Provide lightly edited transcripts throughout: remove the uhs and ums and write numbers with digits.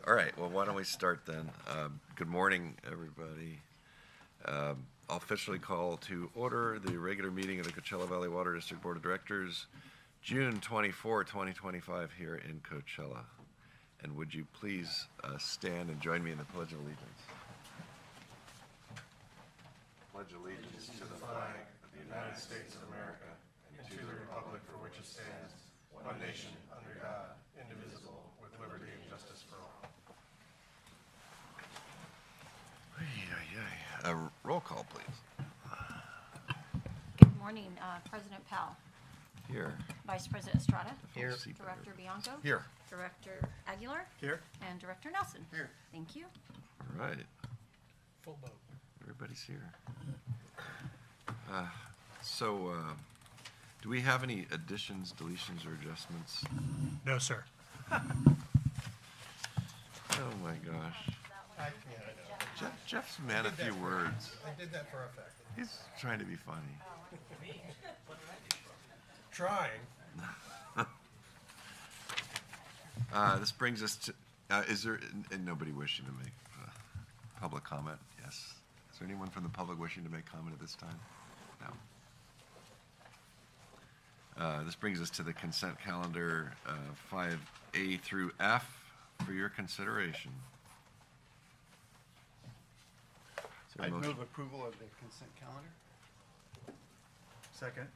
All right, well, why don't we start then? Good morning, everybody. I'll officially call to order the regular meeting of the Coachella Valley Water District Board of Directors, June 24, 2025, here in Coachella. And would you please stand and join me in the Pledge of Allegiance? Pledge allegiance to the flag of the United States of America and to the republic for which it stands, one nation, under God, indivisible, with liberty and justice for all. Roll call, please. Good morning, President Powell, Here. Vice President Estrada. Here. Director Bianco. Here. Director Aguilar. Here. And Director Nelson. Here. Thank you. All right. Full boat. Everybody's here. Do we have any additions, deletions, or adjustments? No, sir. Oh my gosh. I know. Jeff's a man of few words. I did that for effect. He's trying to be funny. Trying. This brings us to, is there nobody wishing to make public comment? Yes. Is there anyone from the public wishing to make comment at this time? No. This brings us to the consent calendar, 5A through F for your consideration. Is there a I'd motion? move approval of the consent calendar. Second.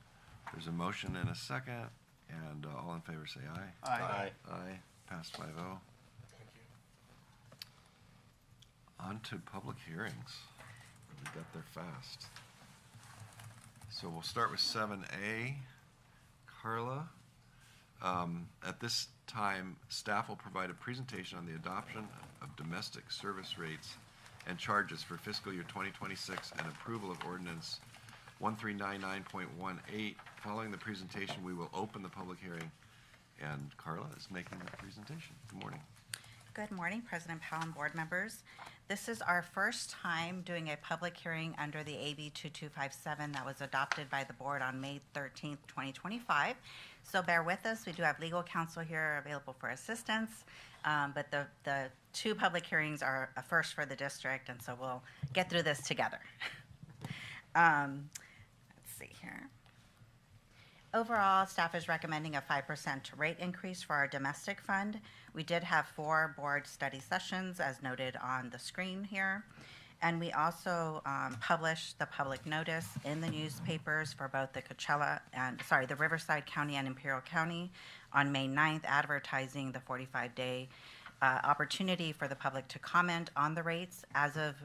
There's a motion and a second, and all in favor say aye. Aye. Aye. Passed 5-0. Thank you. On to public hearings. We got there fast. So we'll start with 7A. Carla. At this time, staff will provide a presentation on the adoption of domestic service rates and charges for fiscal year 2026 and approval of ordinance 1399.18. Following the presentation, we will open the public hearing, and Carla is making the presentation. Good morning. Good morning, President Powell and board members. This is our first time doing a public hearing under the AB 2257 that was adopted by the board on May 13th, 2025. So bear with us. We do have legal counsel here available for assistance, but the two public hearings are a first for the district, and so we'll get through this together. Let's see here. Overall, staff is recommending a 5% rate increase for our domestic fund. We did have 4 board study sessions, as noted on the screen here. And we also published the public notice in the newspapers for both the the Riverside County and Imperial County on May 9th, advertising the 45-day opportunity for the public to comment on the rates. As of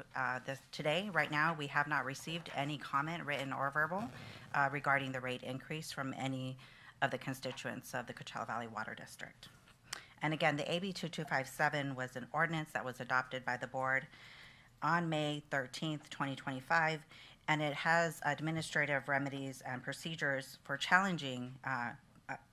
today, right now, we have not received any comment, written or verbal, regarding the rate increase from any of the constituents of the Coachella Valley Water District. And again, the AB 2257 was an ordinance that was adopted by the board on May 13th, 2025, and it has administrative remedies and procedures for challenging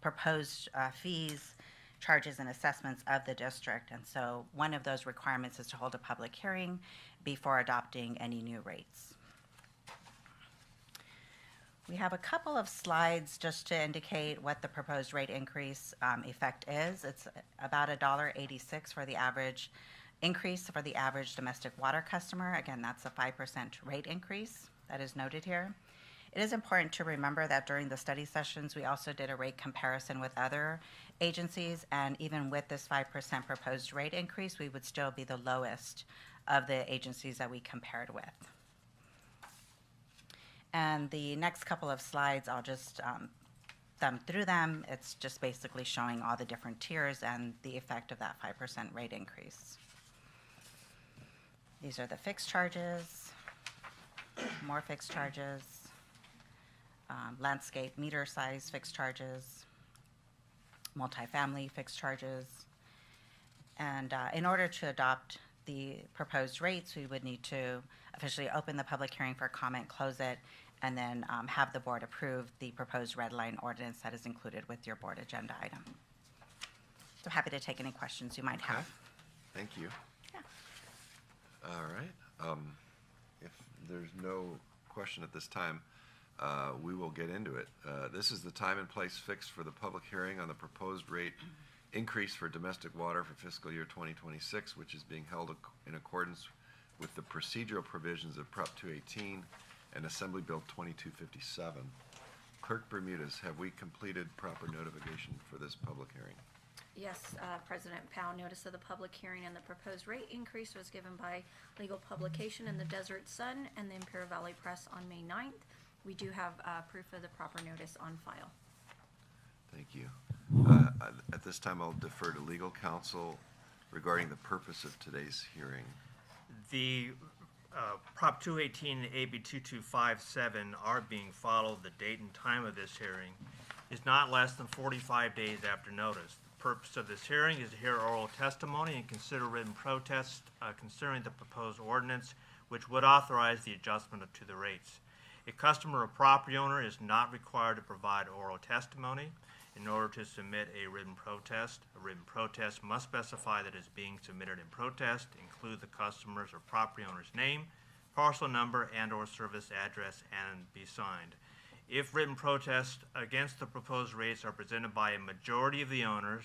proposed fees, charges, and assessments of the district. And so one of those requirements is to hold a public hearing before adopting any new rates. We have a couple of slides just to indicate what the proposed rate increase effect is. It's about $1.86 for the average increase for the average domestic water customer. Again, that's a 5% rate increase that is noted here. It is important to remember that during the study sessions, we also did a rate comparison with other agencies, and even with this 5% proposed rate increase, we would still be the lowest of the agencies that we compared with. And the next couple of slides, I'll just thumb through them. It's just basically showing all the different tiers and the effect of that 5% rate increase. These are the fixed charges, more fixed charges, landscape meter size fixed charges, multifamily fixed charges. And in order to adopt the proposed rates, we would need to officially open the public hearing for comment, close it, and then have the board approve the proposed red line ordinance that is included with your board agenda item. So happy to take any questions you might have. Okay. Thank you. Yeah. All right. If there's no question at this time, we will get into it. This is the time and place fixed for the public hearing on the proposed rate increase for domestic water for fiscal year 2026, which is being held in accordance with the procedural provisions of Prop 218 and Assembly Bill 2257. Clerk Bermudez, have we completed proper notification for this public hearing? Yes, President Powell, notice of the public hearing and the proposed rate increase was given by legal publication in the Desert Sun and the Imperial Valley Press on May 9th. We do have proof of the proper notice on file. Thank you. At this time, I'll defer to legal counsel regarding the purpose of today's hearing. The Prop 218 and AB 2257 are being followed. The date and time of this hearing is not less than 45 days after notice. The purpose of this hearing is to hear oral testimony and consider written protests concerning the proposed ordinance, which would authorize the adjustment to the rates. A customer or property owner is not required to provide oral testimony. In order to submit a written protest must specify that it's being submitted in protest, include the customer's or property owner's name, parcel number, and/or service address, and be signed. If written protests against the proposed rates are presented by a majority of the owners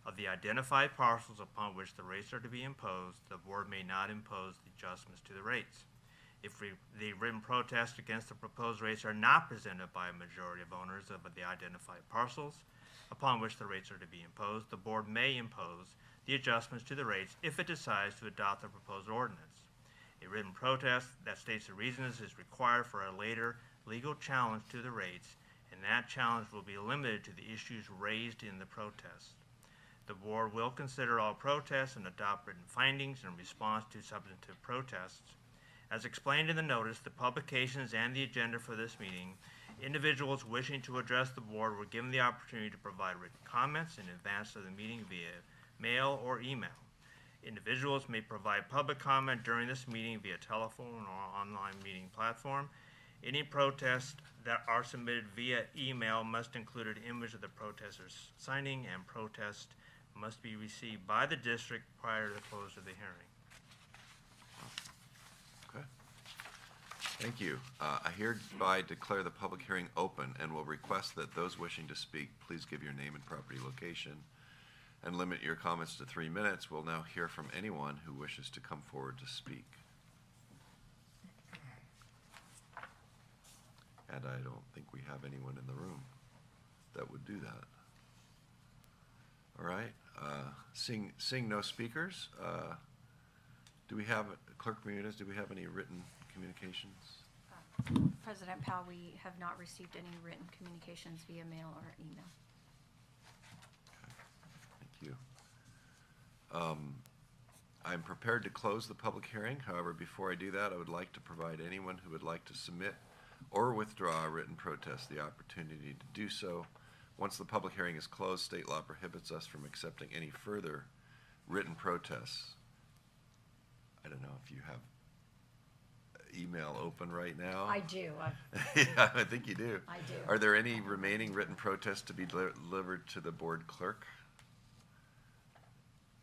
of the identified parcels upon which the rates are to be imposed, the board may not impose the adjustments to the rates. If the written protests against the proposed rates are not presented by a majority of owners of the identified parcels upon which the rates are to be imposed, the board may impose the adjustments to the rates if it decides to adopt the proposed ordinance. A written protest that states the reasons is required for a later legal challenge to the rates, and that challenge will be limited to the issues raised in the protest. The board will consider all protests and adopt written findings in response to substantive protests. As explained in the notice, the publications and the agenda for this meeting, individuals wishing to address the board were given the opportunity to provide written comments in advance of the meeting via mail or email. Individuals may provide public comment during this meeting via telephone or online meeting platform. Any protests that are submitted via email must include an image of the protesters signing, and protest must be received by the district prior to the close of the hearing. Okay. Thank you. I hereby declare the public hearing open and will request that those wishing to speak, please give your name and property location and limit your comments to 3 minutes. We'll now hear from anyone who wishes to come forward to speak. And I don't think we have anyone in the room that would do that. All right. Seeing no speakers, do we have, Clerk Bermudez, do we have any written communications? President Powell, we have not received any written communications via mail or email. Thank you. I'm prepared to close the public hearing. However, before I do that, I would like to provide anyone who would like to submit or withdraw a written protest the opportunity to do so. Once the public hearing is closed, state law prohibits us from accepting any further written protests. I don't know if you have email open right now. I do. Yeah, I think you do. I do. Are there any remaining written protests to be delivered to the board clerk?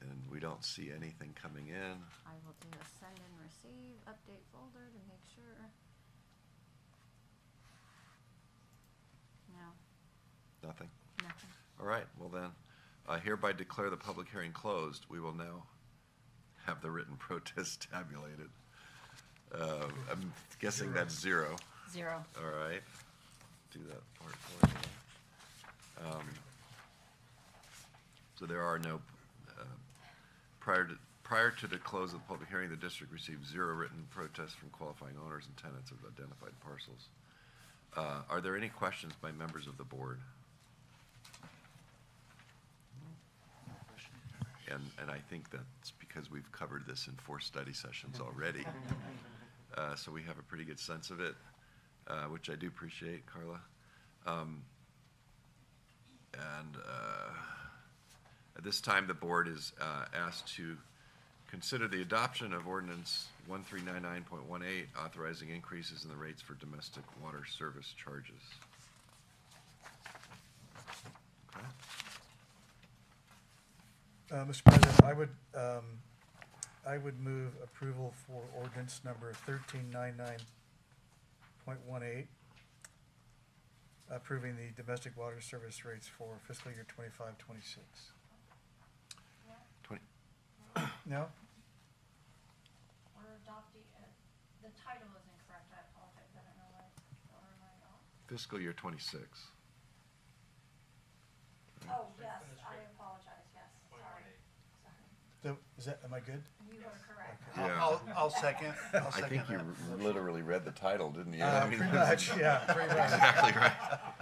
And we don't see anything coming in. I will do a send and receive update folder to make sure. No, Nothing? nothing. All right, well then, I hereby declare the public hearing closed. We will now have the written protest tabulated. I'm guessing that's 0. 0. All right, do that part for you. So there are no, prior to the close of the public hearing, the district received 0 written protests from qualifying owners and tenants of identified parcels. Are there any questions by members of the board? And I think that's because we've covered this in 4 study sessions already. So we have a pretty good sense of it, which I do appreciate, Carla. At this time, the board is asked to consider the adoption of ordinance 1399.18, authorizing increases in the rates for domestic water service charges. Okay. Mr. President, I would move approval for ordinance number 1399.18, approving the domestic water service rates for fiscal year 25-26. No? We're adopting, the title is incorrect, I apologize, I don't know what order am I on? Fiscal year 26. Oh, yes, I apologize, yes, sorry. Am I good? You are correct. Yeah. I'll second. I'll I second think you that. literally read the title, didn't you? I mean, Pretty much, yeah, pretty much. Exactly right.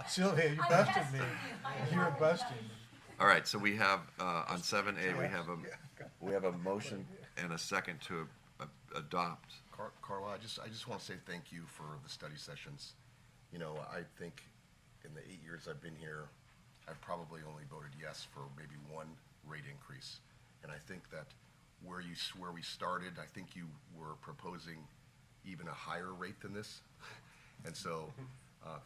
Sylvia, you I'm busted testing me. you. I You were apologize. busting me. All right, so we have, on 7A, we have a motion and a second to adopt. Carla, I just want to say thank you for the study sessions. You know, I think in the 8 years I've been here, I've probably only voted yes for maybe one rate increase. And I think that where we started, I think you were proposing even a higher rate than this. And so,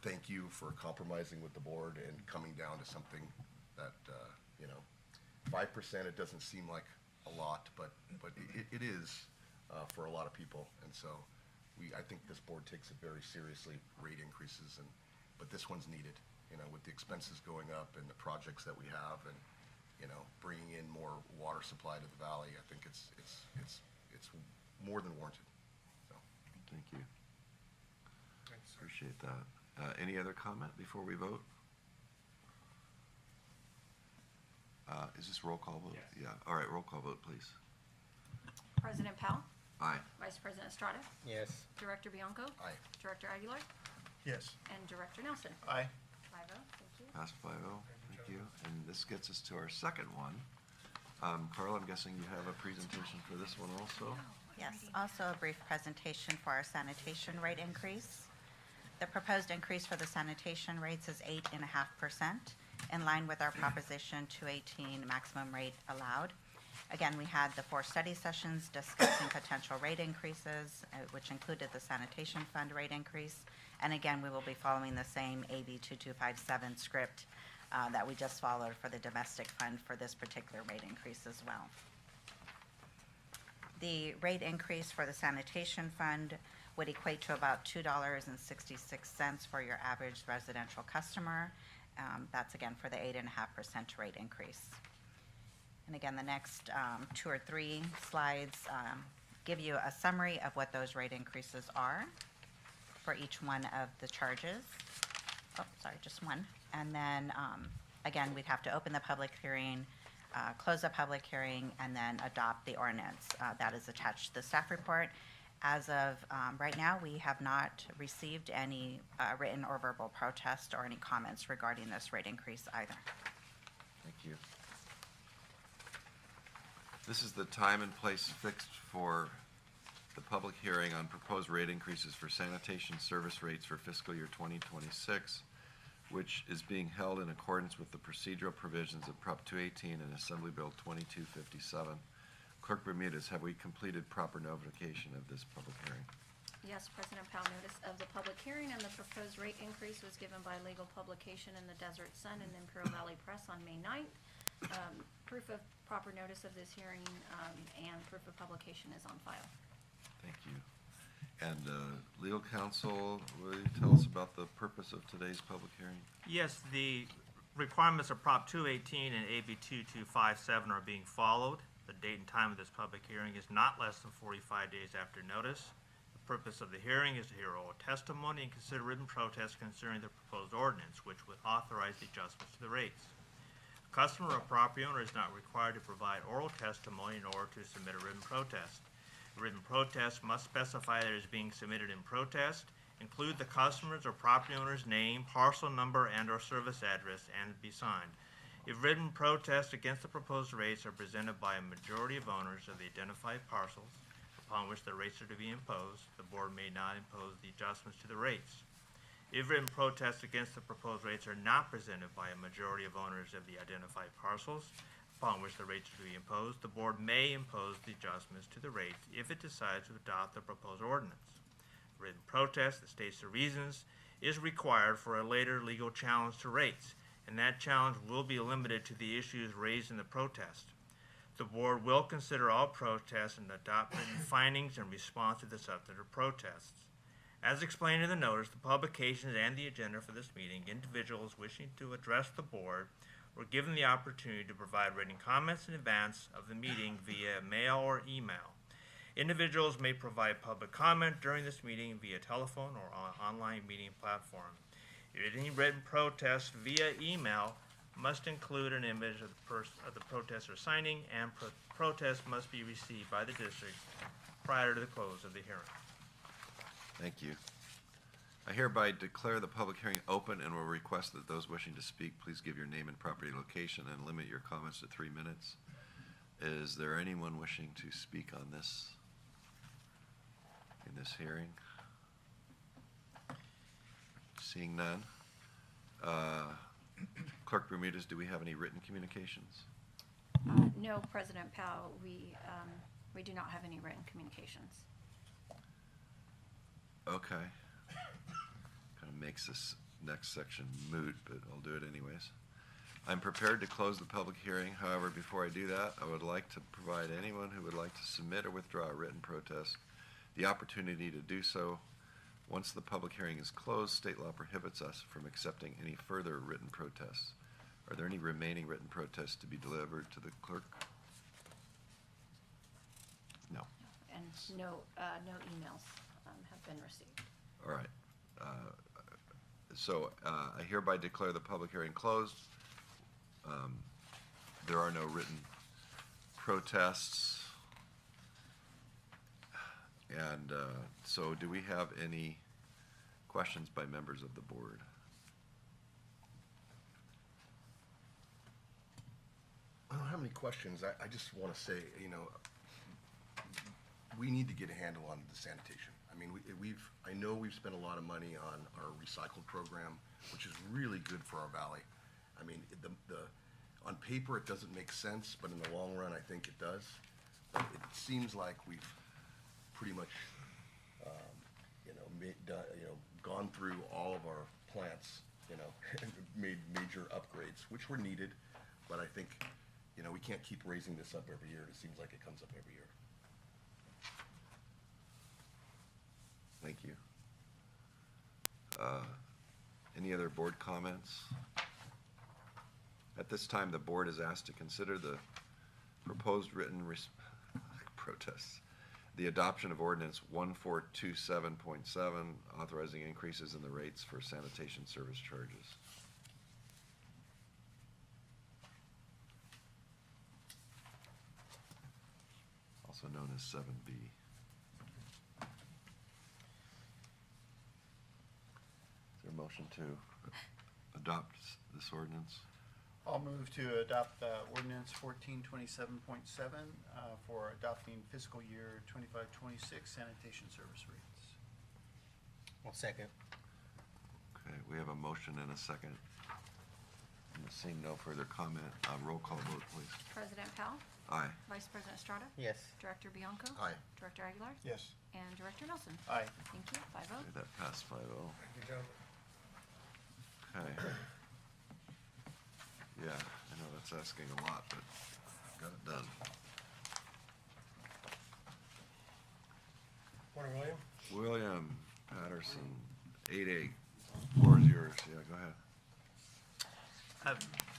thank you for compromising with the board and coming down to something that, 5%, it doesn't seem like a lot, but it is for a lot of people. And so I think this board takes it very seriously, rate increases, but this one's needed, with the expenses going up and the projects that we have and, bringing in more water supply to the valley. I think it's more than warranted. So. Thank you. Appreciate that. Any other comment before we vote? Is this roll call vote? Yes. Yeah, all right, roll call vote, please. President Powell, Aye. Vice President Estrada, Yes. Director Bianco, Aye. Director Aguilar, Yes. and Director Nelson. Aye. 5-0, thank you. Passed 5-0, thank you. And this gets us to our second one. Carla, I'm guessing you have a presentation for this one also? Yes, also a brief presentation for our sanitation rate increase. The proposed increase for the sanitation rates is 8.5%, in line with our Proposition 218 maximum rate allowed. Again, we had the 4 study sessions discussing potential rate increases, which included the sanitation fund rate increase. And again, we will be following the same AB 2257 script that we just followed for the domestic fund for this particular rate increase as well. The rate increase for the sanitation fund would equate to about $2.66 for your average residential customer. That's again for the 8.5% rate increase. And again, the next 2 or 3 slides give you a summary of what those rate increases are for each one of the charges. Oh, sorry, just one. And then, again, we'd have to open the public hearing, close the public hearing, and then adopt the ordinance that is attached to the staff report. As of right now, we have not received any written or verbal protest or any comments regarding this rate increase either. Thank you. This is the time and place fixed for the public hearing on proposed rate increases for sanitation service rates for fiscal year 2026, which is being held in accordance with the procedural provisions of Prop 218 and Assembly Bill 2257. Clerk Bermudez, have we completed proper notification of this public hearing? Yes, President Powell, notice of the public hearing and the proposed rate increase was given by legal publication in the Desert Sun and Imperial Valley Press on May 9th. Proof of proper notice of this hearing and proof of publication is on file. Thank you. And legal counsel, will you tell us about the purpose of today's public hearing? Yes, the requirements of Prop 218 and AB 2257 are being followed. The date and time of this public hearing is not less than 45 days after notice. The purpose of the hearing is to hear oral testimony and consider written protests concerning the proposed ordinance, which would authorize the adjustments to the rates. A customer or property owner is not required to provide oral testimony in order to submit a written protest. A written protest must specify that it is being submitted in protest, include the customer's or property owner's name, parcel number, and/or service address, and be signed. If written protests against the proposed rates are presented by a majority of owners of the identified parcels upon which the rates are to be imposed, the board may not impose the adjustments to the rates. If written protests against the proposed rates are not presented by a majority of owners of the identified parcels upon which the rates are to be imposed, the board may impose the adjustments to the rates if it decides to adopt the proposed ordinance. A written protest that states the reasons is required for a later legal challenge to rates, and that challenge will be limited to the issues raised in the protest. The board will consider all protests and adopt written findings in response to the substantive protests. As explained in the notice, the publications and the agenda for this meeting, individuals wishing to address the board were given the opportunity to provide written comments in advance of the meeting via mail or email. Individuals may provide public comment during this meeting via telephone or online meeting platform. Any written protest via email must include an image of the protester signing, and protest must be received by the district prior to the close of the hearing. Thank you. I hereby declare the public hearing open and will request that those wishing to speak, please give your name and property location and limit your comments to 3 minutes. Is there anyone wishing to speak on this, in this hearing? Seeing none. Clerk Bermudez, do we have any written communications? No, President Powell, we do not have any written communications. Okay. Kind of makes this next section moot, but I'll do it anyways. I'm prepared to close the public hearing. However, before I do that, I would like to provide anyone who would like to submit or withdraw a written protest the opportunity to do so. Once the public hearing is closed, state law prohibits us from accepting any further written protests. Are there any remaining written protests to be delivered to the clerk? No. And no emails have been received. All right. So I hereby declare the public hearing closed. There are no written protests. And so do we have any questions by members of the board? I don't have any questions. I just want to say, we need to get a handle on the sanitation. I mean, I know we've spent a lot of money on our recycle program, which is really good for our valley. I mean, on paper, it doesn't make sense, but in the long run, I think it does. But it seems like we've pretty much, gone through all of our plants, and made major upgrades, which were needed. But I think, we can't keep raising this up every year. It seems like it comes up every year. Thank you. Any other board comments? At this time, the board is asked to consider the proposed written protests. The adoption of ordinance 1427.7, authorizing increases in the rates for sanitation service charges. Also known as 7B. Is there a motion to adopt this ordinance? I'll move to adopt ordinance 1427.7 for adopting fiscal year 25-26 sanitation service rates. Well, second. Okay, we have a motion and a second. Seeing no further comment, roll call vote, please. President Powell, Aye. Vice President Estrada, Yes. Director Bianco. Aye. Director Aguilar, Yes. and Director Nelson. Aye. Thank you, 5-0. Okay, that passed 5-0. Good job. Okay. Yeah, I know that's asking a lot, but got it done. Morning, William. William Patterson, 8A, floor is yours. Yeah, go ahead.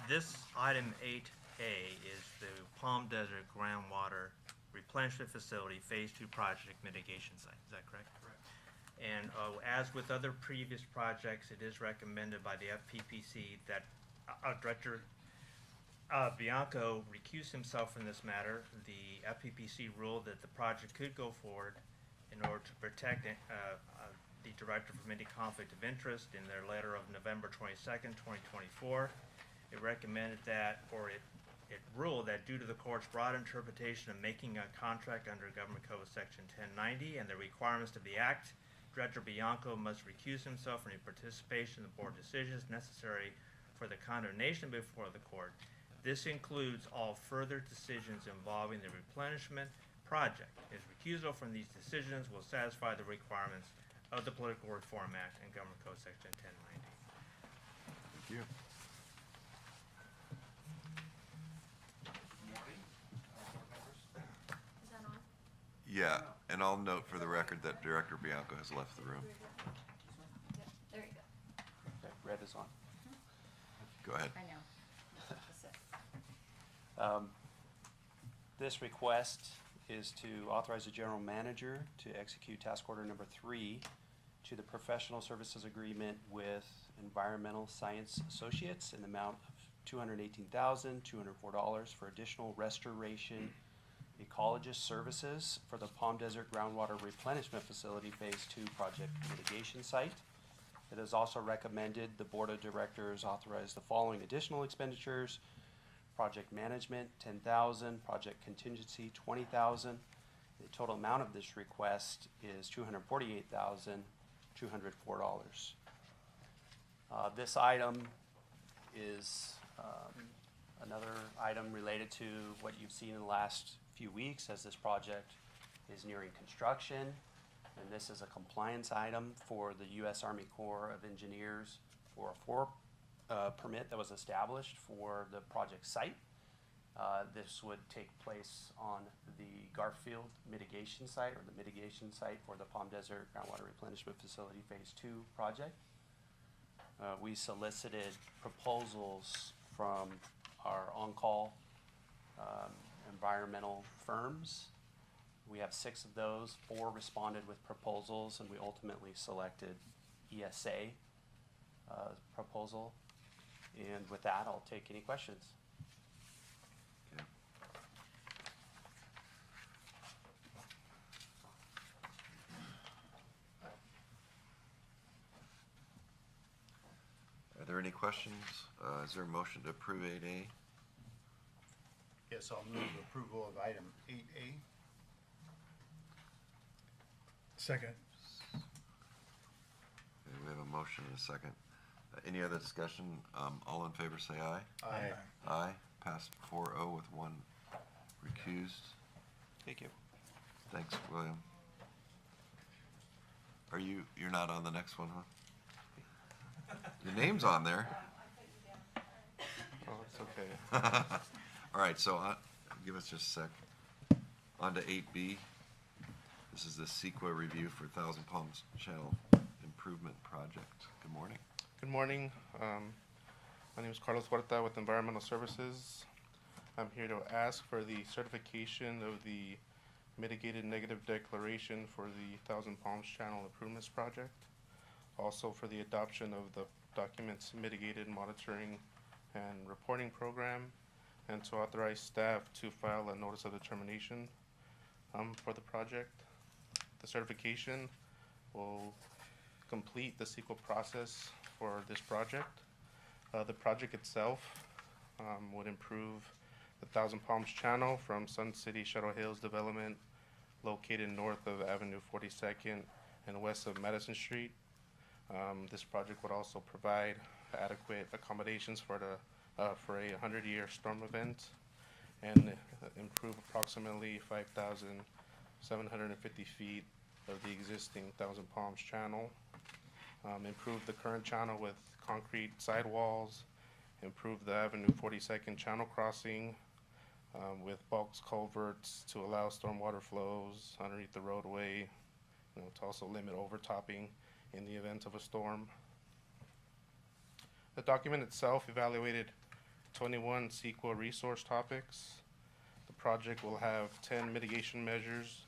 This item 8A is the Palm Desert Groundwater Replenishment Facility Phase 2 Project Mitigation Site. Is that correct? Correct. And as with other previous projects, it is recommended by the FPPC that Director Bianco recuse himself from this matter. The FPPC ruled that the project could go forward in order to protect the director from any conflict of interest in their letter of November 22nd, 2024. It recommended that, or it ruled that due to the court's broad interpretation of making a contract under Government Code Section 1090 and the requirements of the Act, Director Bianco must recuse himself from any participation in the board decisions necessary for the condemnation before the court. This includes all further decisions involving the replenishment project. His recusal from these decisions will satisfy the requirements of the Political Reform Act and Government Code Section 1090. Thank you. Is that on? Yeah, and I'll note for the record that Director Bianco has left the room. Yep, there you go. Red is on. Go ahead. I know. This request is to authorize the general manager to execute task order number 3 to the professional services agreement with Environmental Science Associates in the amount of $218,204 for additional restoration ecologist services for the Palm Desert Groundwater Replenishment Facility Phase 2 project mitigation site. It is also recommended the Board of Directors authorize the following additional expenditures: project management, $10,000, project contingency, $20,000. The total amount of this request is $248,204. This item is another item related to what you've seen in the last few weeks as this project is nearing construction. And this is a compliance item for the U.S. Army Corps of Engineers for a permit that was established for the project site. This would take place on the Garfield mitigation site, or the mitigation site for the Palm Desert Groundwater Replenishment Facility Phase 2 project. We solicited proposals from our on-call environmental firms. We have 6 of those. 4 responded with proposals, and we ultimately selected ESA proposal. And with that, I'll take any questions. Okay. Are there any questions? Is there a motion to approve 8A? Yes, I'll move approval of item 8A. Second. Okay, we have a motion and a second. Any other discussion? All in favor say aye. Aye. Aye. Passed 4-0 with 1 recused. Thank you. Thanks, William. You're not on the next one, huh? Your name's on there. Oh, it's okay. All right, so give us just a sec. On to 8B. This is the CEQA review for Thousand Palms Channel Improvement Project. Good morning. Good morning. My name is Carlos Huerta with Environmental Services. I'm here to ask for the certification of the mitigated negative declaration for the Thousand Palms Channel Improvements Project. Also for the adoption of the documents mitigated monitoring and reporting program, and to authorize staff to file a notice of determination for the project. The certification will complete the CEQA process for this project. The project itself would improve the Thousand Palms Channel from Sun City Shadow Hills development located north of Avenue 42nd and west of Madison Street. This project would also provide adequate accommodations for a 100-year storm event and improve approximately 5,750 feet of the existing Thousand Palms Channel. Improve the current channel with concrete sidewalls, improve the Avenue 42nd channel crossing with bulk culverts to allow stormwater flows underneath the roadway, to also limit overtopping in the event of a storm. The document itself evaluated 21 CEQA resource topics. The project will have 10 mitigation measures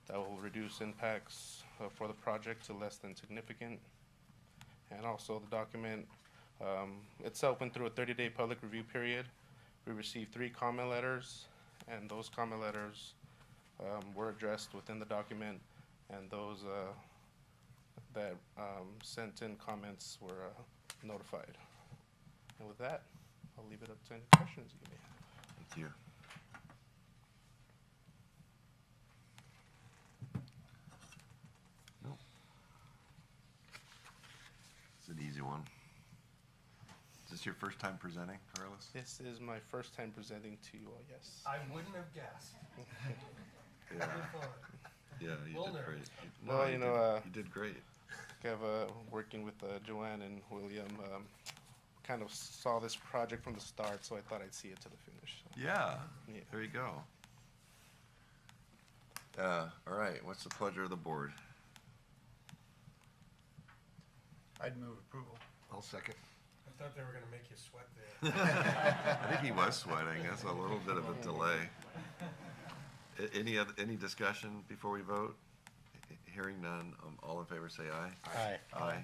that will reduce impacts for the project to less than significant. And also the document itself went through a 30-day public review period. We received 3 comment letters, and those comment letters were addressed within the document, and those that sent in comments were notified. And with that, I'll leave it up to any questions you may have. Thank you. Nope. It's an easy one. Is this your first time presenting, Carlos? This is my first time presenting to you all, yes. I wouldn't have guessed. Yeah, Good fun. yeah, you Well did done. great. Well, you you know, you did great. Working with Joanne and William, kind of saw this project from the start, so I thought I'd see it to the finish. So, Yeah, Yeah. there you go. All right, what's the pleasure of the board? I'd move approval. I'll second. I thought they were gonna make you sweat there. I think he was sweating. That's a little bit of a delay. Any discussion before we vote? Hearing none, all in favor say aye. Aye. Aye.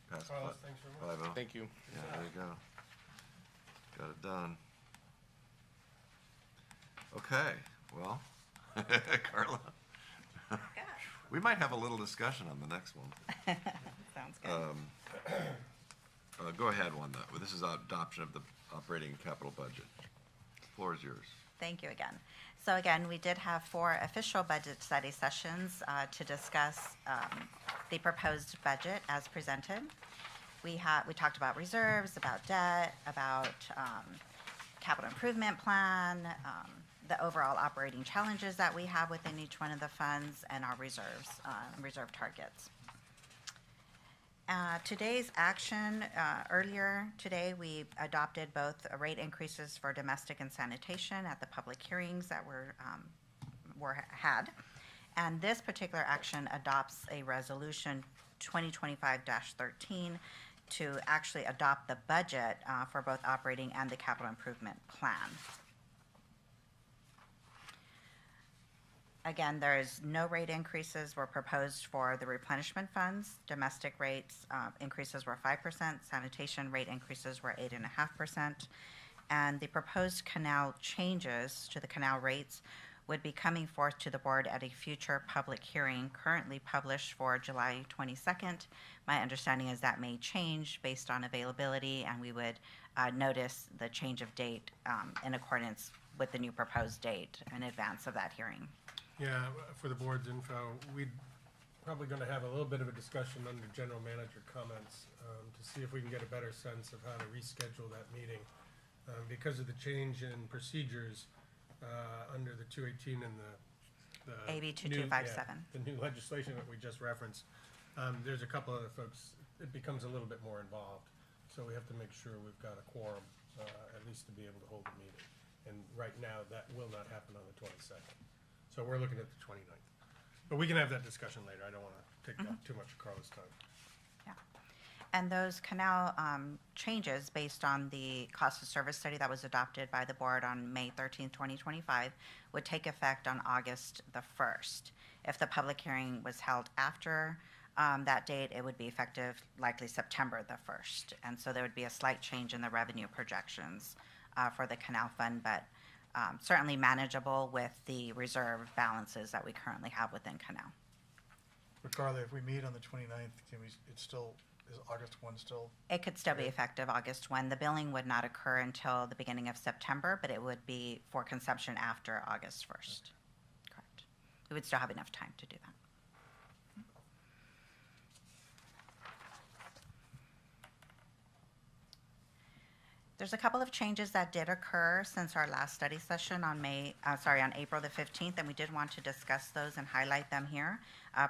Pass Carlos, thanks very much. 5-0. Thank you. Yeah, there you go. Got it done. Okay, well, Carla, we might have a little discussion on the next one. Sounds good. Go ahead, Wanda. This is adoption of the operating and capital budget. Floor is yours. Thank you again. So again, we did have 4 official budget study sessions to discuss the proposed budget as presented. We talked about reserves, about debt, about capital improvement plan, the overall operating challenges that we have within each one of the funds, and our reserves, reserve targets. Today's action, earlier today, we adopted both rate increases for domestic and sanitation at the public hearings that were had. And this particular action adopts a resolution 2025-13 to actually adopt the budget for both operating and the capital improvement plan. Again, there's no rate increases were proposed for the replenishment funds. Domestic rates increases were 5%, sanitation rate increases were 8.5%, and the proposed canal changes to the canal rates would be coming forth to the board at a future public hearing currently published for July 22nd. My understanding is that may change based on availability, and we would notice the change of date in accordance with the new proposed date in advance of that hearing. Yeah, for the board's info, we're probably going to have a little bit of a discussion under general manager comments to see if we can get a better sense of how to reschedule that meeting. Because of the change in procedures under the 218 and the AB new- 2257. yeah, the new legislation that we just referenced, there's a couple other folks, it becomes a little bit more involved. So we have to make sure we've got a quorum, at least to be able to hold the meeting. And right now, that will not happen on the 22nd. So we're looking at the 29th. But we can have that discussion later. I don't want to take up too much of Carla's time. Yeah. And those canal changes based on the cost of service study that was adopted by the board on May 13th, 2025 would take effect on August the 1st. If the public hearing was held after that date, it would be effective likely September the 1st. And so there would be a slight change in the revenue projections for the canal fund, but certainly manageable with the reserve balances that we currently have within canal. But Carla, if we meet on the 29th, is August 1 still? It could still be effective August 1. The billing would not occur until the beginning of September, but it would be for consumption after August 1st. Correct. We would still have enough time to do that. There's a couple of changes that did occur since our last study session on April the 15th, and we did want to discuss those and highlight them here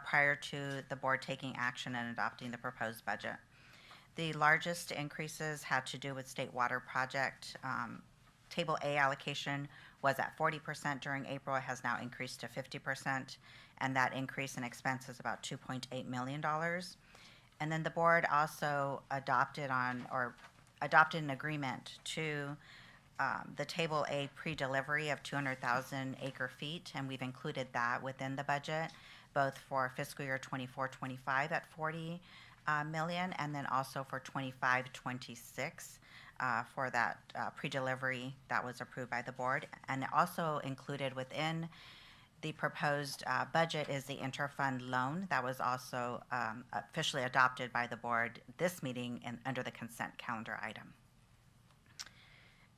prior to the board taking action and adopting the proposed budget. The largest increases had to do with state water project. Table A allocation was at 40% during April. It has now increased to 50%, and that increase in expense is about $2.8 million. And then the board also adopted an agreement to the Table A pre-delivery of 200,000 acre feet, and we've included that within the budget, both for fiscal year 24-25 at 40 million, and then also for 25-26 for that pre-delivery that was approved by the board. And also included within the proposed budget is the interfund loan that was also officially adopted by the board this meeting and under the consent calendar item.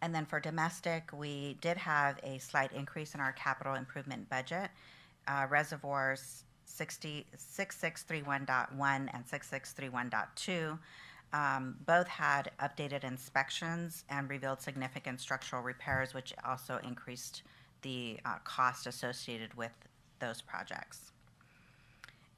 And then for domestic, we did have a slight increase in our capital improvement budget. Reservoirs 6631.1 and 6631.2 both had updated inspections and revealed significant structural repairs, which also increased the cost associated with those projects.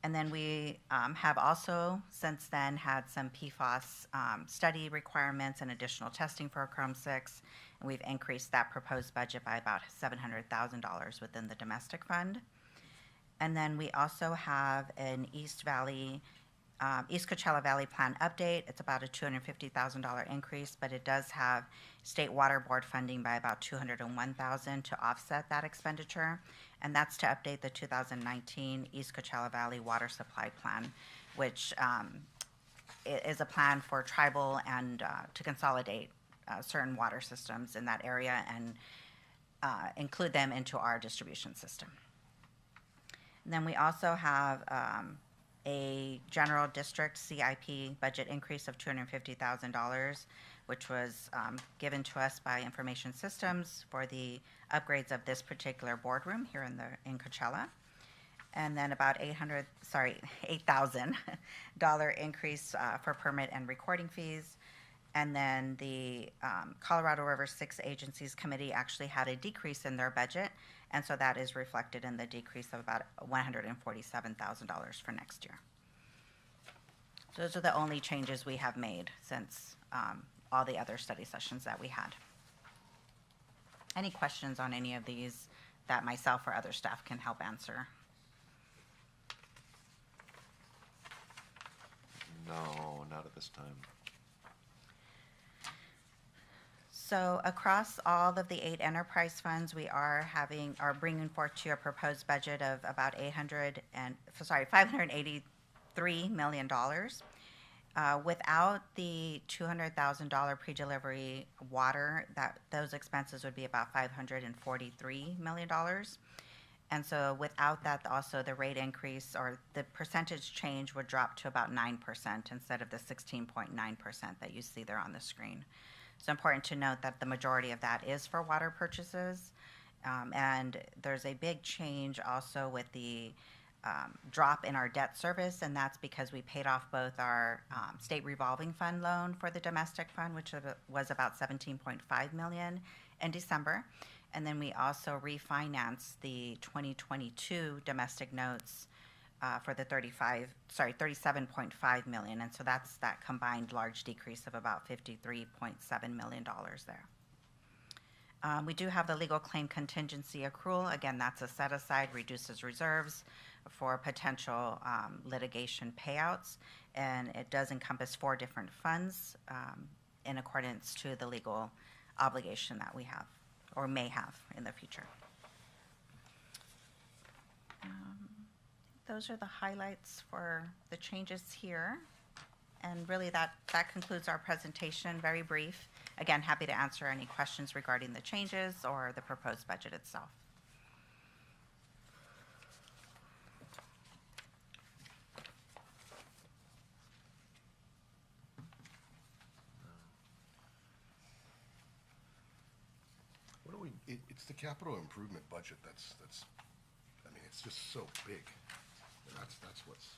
And then we have also since then had some PFAS study requirements and additional testing for Chrome 6, and we've increased that proposed budget by about $700,000 within the domestic fund. And then we also have an East Valley East Coachella Valley Plan update, it's about a $250,000 increase, but it does have state water board funding by about $201,000 to offset that expenditure. And that's to update the 2019 East Coachella Valley Water Supply Plan, which is a plan for tribal and to consolidate certain water systems in that area and include them into our distribution system. And then we also have a general district CIP budget increase of $250,000, which was given to us by Information Systems for the upgrades of this particular boardroom here in Coachella. And then about $8,000 increase for permit and recording fees. And then the Colorado River Six Agencies Committee actually had a decrease in their budget, and so that is reflected in the decrease of about $147,000 for next year. So those are the only changes we have made since all the other study sessions that we had. Any questions on any of these that myself or other staff can help answer? No, not at this time. So across all of the 8 enterprise funds, we are bringing forth to a proposed budget of about $583 million. Without the $200,000 pre-delivery water, those expenses would be about $543 million. And so without that, also the rate increase or the percentage change would drop to about 9% instead of the 16.9% that you see there on the screen. It's important to note that the majority of that is for water purchases. And there's a big change also with the drop in our debt service, and that's because we paid off both our state revolving fund loan for the domestic fund, which was about $17.5 million in December. And then we also refinanced the 2022 domestic notes for the $37.5 million. And so that's that combined large decrease of about $53.7 million there. We do have the legal claim contingency accrual. Again, that's a set aside, reduces reserves for potential litigation payouts. And it does encompass 4 different funds in accordance to the legal obligation that we have or may have in the future. Those are the highlights for the changes here. And really that concludes our presentation, very brief. Again, happy to answer any questions regarding the changes or the proposed budget itself. It's the capital improvement budget that's, I mean, it's just so big. And that's what's,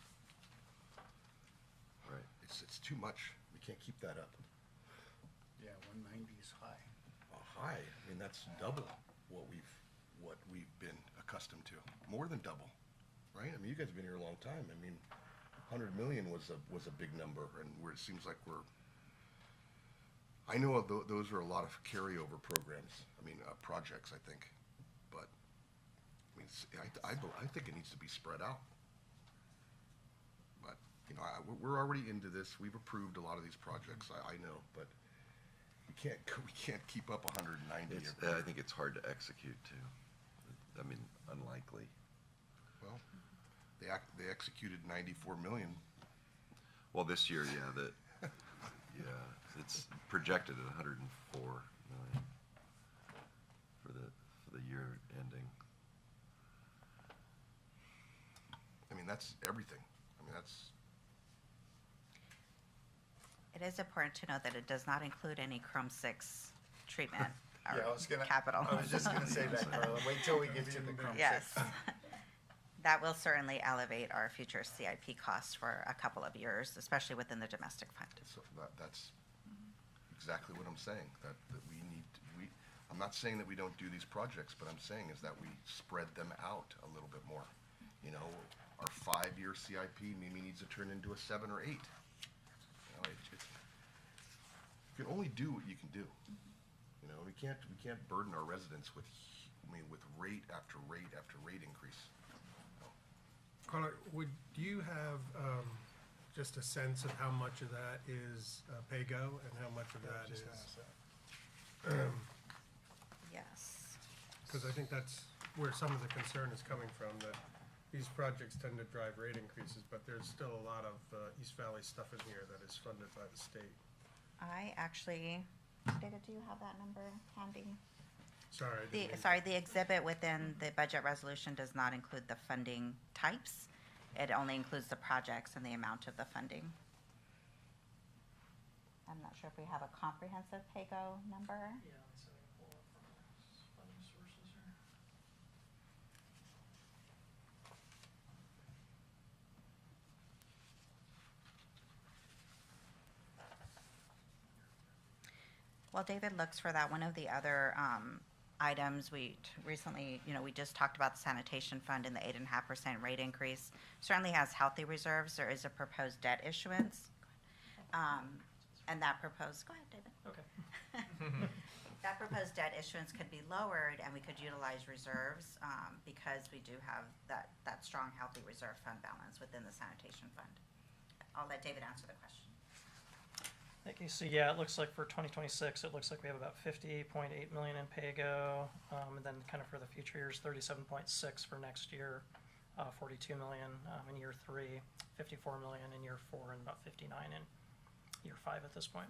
Right. it's too much. We can't keep that up. Yeah, 190 is high. High, I mean, that's double what we've been accustomed to. More than double, right? I mean, you guys have been here a long time. I mean, 100 million was a big number, and it seems like I know those are a lot of carryover programs. I mean, projects, I think. But I mean, I think it needs to be spread out. But you know, we're already into this. We've approved a lot of these projects. I know, but we can't keep up 190. I think it's hard to execute too. I mean, unlikely. Well, they executed 94 million. Well, this year, yeah, it's projected at 104 million for the year ending. I mean, that's everything. I mean, that's. It is important to note that it does not include any Chrome 6 treatment or Yeah, capital. I was just gonna say that, Carla. Wait till we get to the Chrome 6. Yes. That will certainly elevate our future CIP costs for a couple of years, especially within the domestic fund. So that's exactly what I'm saying, that we need, I'm not saying that we don't do these projects, but I'm saying is that we spread them out a little bit more. You know, our 5-year CIP maybe needs to turn into a 7 or 8. You know, you can only do what you can do. You know, we can't burden our residents with rate after rate after rate increase. Carla, do you have just a sense of how much of that is pay-go and how much of Yeah, that just is, ask that. Yes. because I think that's where some of the concern is coming from, that these projects tend to drive rate increases, but there's still a lot of East Valley stuff in here that is funded by the state. I actually, David, do you have that number handy? Sorry, I didn't mean- Sorry, the exhibit within the budget resolution does not include the funding types. It only includes the projects and the amount of the funding. I'm not sure if we have a comprehensive pay-go number. Yeah, let's see, I can pull up from our funding sources here. While David looks for that, one of the other items recently, we just talked about the sanitation fund and the 8.5% rate increase. Certainly has healthy reserves. There is a proposed debt issuance. And that proposed, go ahead, David. Okay. That proposed debt issuance could be lowered and we could utilize reserves because we do have that strong, healthy reserve fund balance within the sanitation fund. I'll let David answer the question. Okay, so yeah, it looks like for 2026, it looks like we have about 58.8 million in pay-go, and then kind of for the future years, 37.6 for next year, 42 million in year 3, 54 million in year 4, and about 59 in year 5 at this point.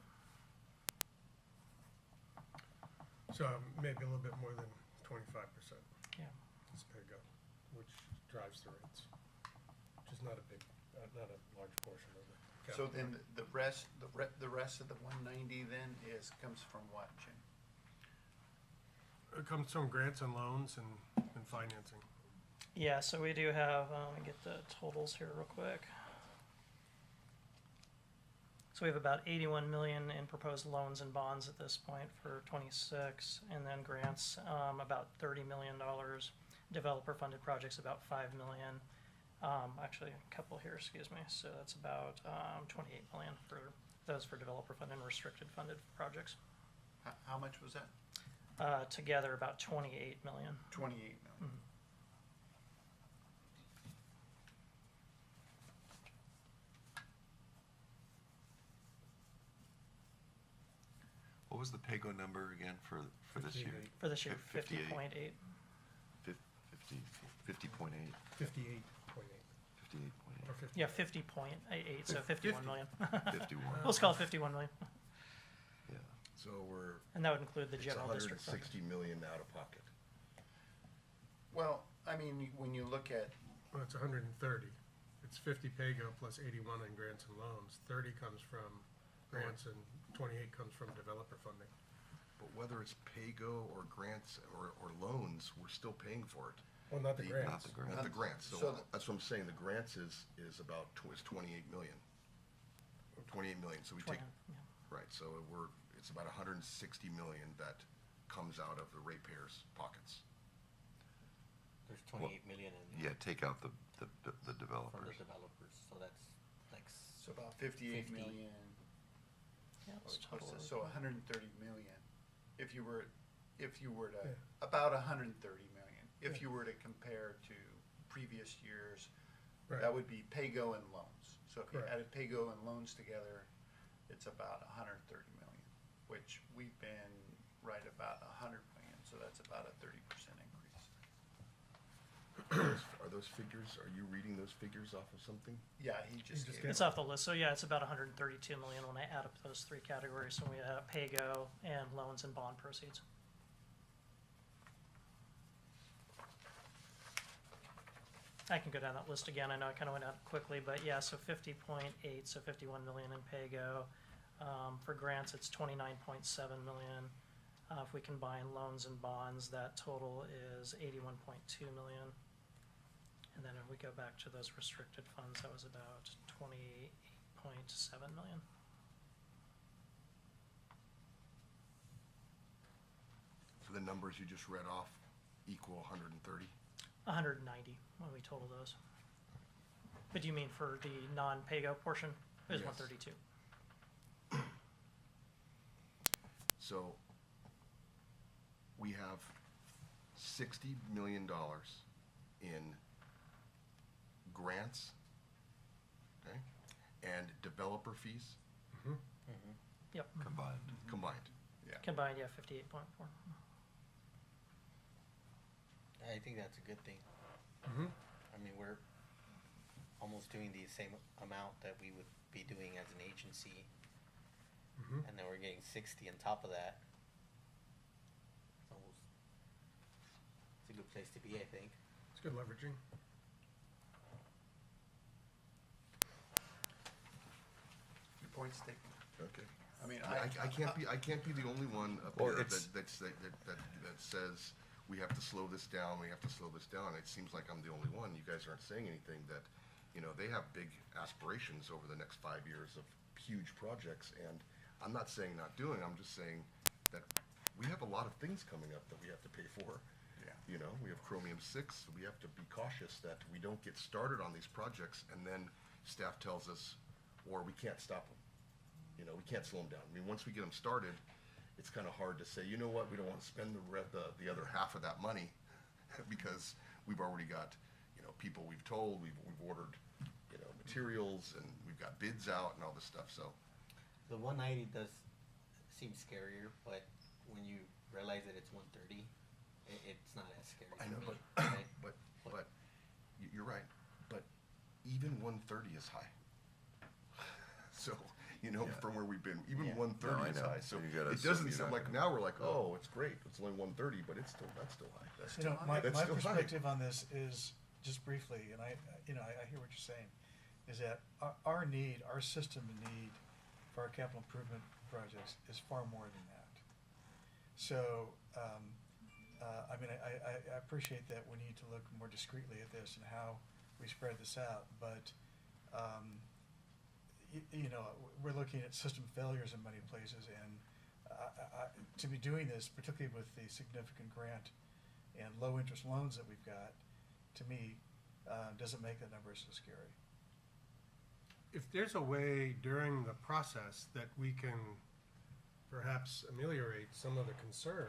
So maybe a little bit more than 25% Yeah. is pay-go, which drives the rates, which is not a big, not a large portion of it. So then the rest of the 190 then comes from what, Jim? It comes from grants and loans and financing. Yeah, so we do have, let me get the totals here real quick. So we have about 81 million in proposed loans and bonds at this point for 26, and then grants, about $30 million. Developer-funded projects, about 5 million. Actually, a couple here, excuse me. So that's about 28 million for those for developer-funded and restricted-funded projects. How much was that? Together, about 28 million. 28 million. What was the pay-go number again for this year? 58. For this year, 58. 50.8. 50.8, 58.8 58.8, or 50. Yeah, 50.88, so 51 million. 51, Let's call it 51 million. yeah. So we're, And that would include the it's general district fund. 160 million out of pocket. Well, I mean, when you look at, Well, it's 130. It's 50 pay-go plus 81 in grants and loans. 30 comes from grants and 28 comes from developer funding. But whether it's pay-go or grants or loans, we're still paying for it. Well, not the The- grants. Not the grant. Not the grants, So so the- that's what I'm saying, the grants is about, is 28 million. 28 million, so we take, 20, yeah. right, so it's about 160 million that comes out of the ratepayers' pockets. There's 28 million in Yeah, take out the from the developers. developers, so that's like so about 58 50. million, Yeah, it's what's total. this? So 130 million. If you were to, Yeah. about 130 million, if Yeah. you were to compare to previous years, Right. that would be pay-go and loans. So if you Correct. added pay-go and loans together, it's about 130 million, which we've been right about 100 million, so that's about a 30% increase. Are those figures, are you reading those figures off of something? Yeah, he just just gave It's it. off the list, so yeah, it's about 132 million when I add up those three categories, so we have pay-go and loans and bond proceeds. I can go down that list again, I know I kinda went out quickly, but yeah, so 50.8, so 51 million in pay-go. For grants, it's 29.7 million. If we combine loans and bonds, that total is 81.2 million. And then if we go back to those restricted funds, that was about 28.7 million. So the numbers you just read off equal 130? 190 when we total those. But do you mean for the non-pay-go portion? It was Yes. 132. So we have $60 million in grants, okay? and developer fees Yep, Combined. combined. Yeah. combined, yeah, 58.4. I think that's a good thing. Mhm. I mean, we're almost doing the same amount that we would be doing as an agency, Mhm. and then we're getting 60 on top of that. It's a good place to be, I think. It's good leveraging. Your point's taken. Okay. I mean, I can't be the only one up Well, here it's- that says we have to slow this down, we have to slow this down. It seems like I'm the only one. You guys aren't saying anything that, you know, they have big aspirations over the next 5 years of huge projects, and I'm not saying not doing, I'm just saying that we have a lot of things coming up that we have to pay for. Yeah. You know, we have Chromium 6, we have to be cautious that we don't get started on these projects and then staff tells us, or we can't stop them. You know, we can't slow them down. I mean, once we get them started, it's kind of hard to say, you know what, we don't want to spend the other half of that money because we've already got, you know, people we've told, we've ordered, you know, materials and we've got bids out and all this stuff, so. The 190 does seem scarier, but when you realize that it's 130, it's not as scary. I for know, me, but, right? but, you're right, but even 130 is high. So, you know, Yeah. from where we've been, even Yeah. 130 No, I is know. high, so You gotta it doesn't you're seem not like, gonna- now we're like, oh, it's great, it's only 130, but that's still high. That's You know, still my, high. That's my still high. perspective on this is, just briefly, and I hear what you're saying, is that our need, our system need for our capital improvement projects is far more than that. So, I mean, I appreciate that we need to look more discreetly at this and how we spread this out, but, you know, we're looking at system failures in many places, and to be doing this, particularly with the significant grant and low-interest loans that we've got, to me, doesn't make that number so scary. If there's a way during the process that we can perhaps ameliorate some of the concern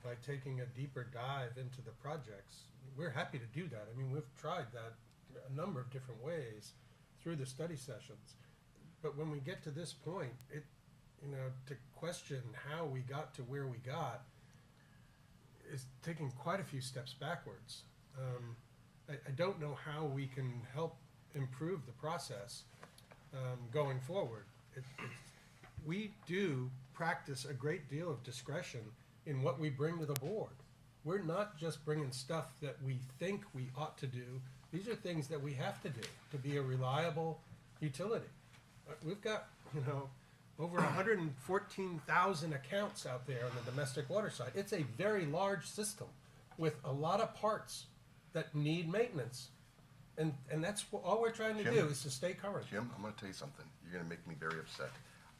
by taking a deeper dive into the projects, we're happy to do that. I mean, we've tried that a number of different ways through the study sessions. But when we get to this point, you know, to question how we got to where we got is taking quite a few steps backwards. I don't know how we can help improve the process going forward. We do practice a great deal of discretion in what we bring to the board. We're not just bringing stuff that we think we ought to do. These are things that we have to do to be a reliable utility. We've got, you know, over 114,000 accounts out there on the domestic water side. It's a very large system with a lot of parts that need maintenance. And that's all we're trying to Jim? do is to stay current. Jim, I'm gonna tell you something, you're gonna make me very upset.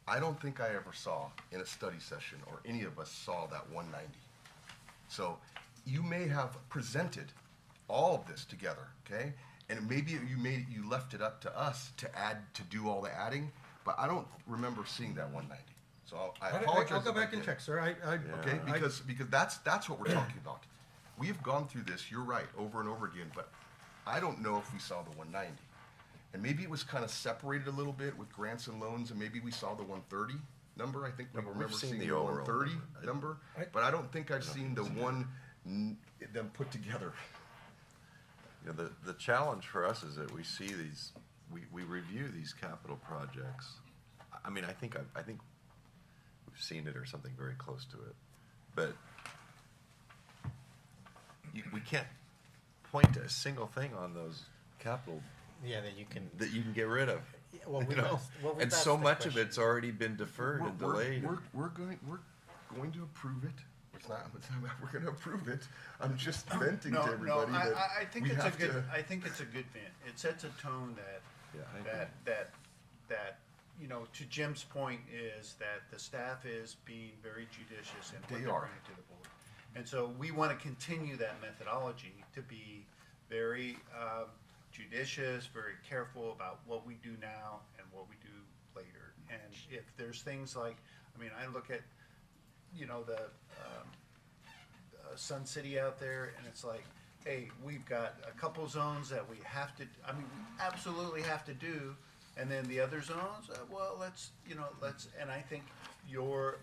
I don't think I ever saw in a study session, or any of us saw that 190. So, you may have presented all of this together, okay? And maybe you left it up to us to add, to do all the adding, but I don't remember seeing that 190. So I apologize. I'll go if I back and did. check, sir. Okay, because that's what we're talking about. We have gone through this, you're right, over and over again, but I don't know if we saw the 190. And maybe it was kind of separated a little bit with grants and loans, and maybe we saw the 130 number. I think we No, but we've remember seen seeing the the overall 130 number. number, but I don't think I've seen the them put together. You know, the challenge for us is that we see these, we review these capital projects. I mean, I think we've seen it or something very close to it, but we can't point to a single thing on those capital Yeah, that you can. that you can get rid of. Yeah, well, you we've know? asked- well, we've And asked so the much of question. it's already been deferred and delayed. We're going to approve it. We're going to approve it. I'm just venting to everybody that I think we it's a have good, to. I think it's a good vent. It sets a tone that, Yeah, I agree. that, you know, to Jim's point is that the staff is being very judicious in what They they're are. bringing to the board. And so we want to continue that methodology to be very judicious, very careful about what we do now and what we do later. And if there's things like, I mean, I look at, you know, the Sun City out there, and it's like, hey, we've got a couple zones that we have to, I mean, we absolutely have to do, And then the other zones, well, let's, and I think your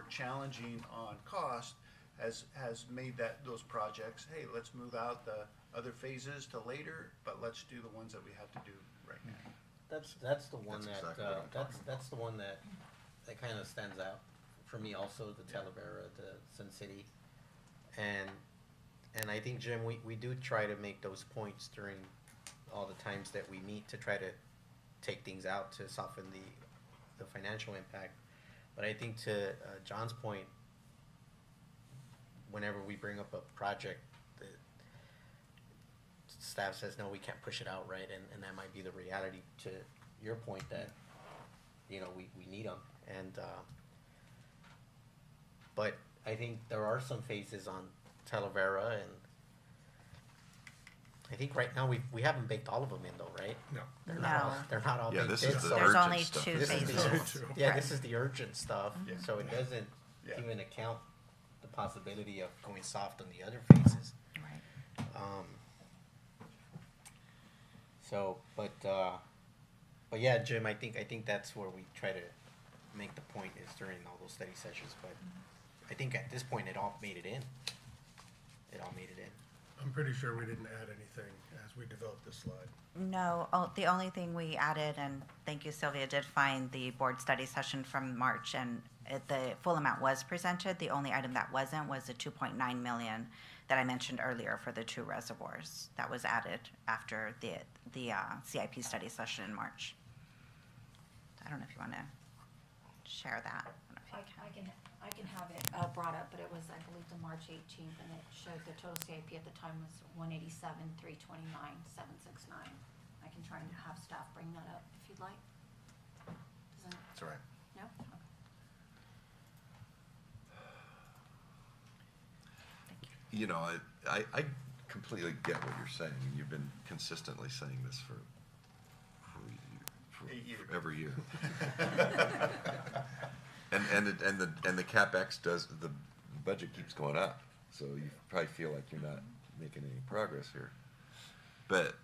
challenging on cost has made those projects, hey, let's move out the other phases to later, but let's do the ones that we have to do right now. That's the one That's that, exactly what I'm talking that's the one that kind of stands out for me also, the Talavera, the Sun City. And I think, Jim, we do try to make those points during all the times that we meet to try to take things out to soften the financial impact. But I think to John's point, whenever we bring up a project, the staff says, no, we can't push it out, right? And that might be the reality to your point that, we need them. And, but I think there are some phases on Talavera, and I think right now we haven't baked all of them in though, right? No. They're not all Yeah, baked this in. is the so There's urgent only stuff. two this is phases. the, yeah, this is the urgent stuff. Yeah. So it doesn't Yeah. even account the possibility of going soft on the other phases. Right. So, but yeah, Jim, I think that's where we try to make the point is during all those study sessions. But I think at this point, it all made it in. It all made it in. I'm pretty sure we didn't add anything as we developed this slide. No, the only thing we added, and thank you, Sylvia, did find the board study session from March, and the full amount was presented. The only item that wasn't was the 2.9 million that I mentioned earlier for the 2 reservoirs. That was added after the CIP study session in March. I don't know if you want to share that. I don't know if you can. I can have it brought up, but it was, I believe, the March 18th, and it showed the total CIP at the time was 187,329,769. I can try and have staff bring that up if you'd like. Doesn't, That's all right. no? Okay. I completely get what you're saying. You've been consistently saying this for 8 years. every year. And the CapEx the budget keeps going up, so you probably feel like you're not making any progress here. But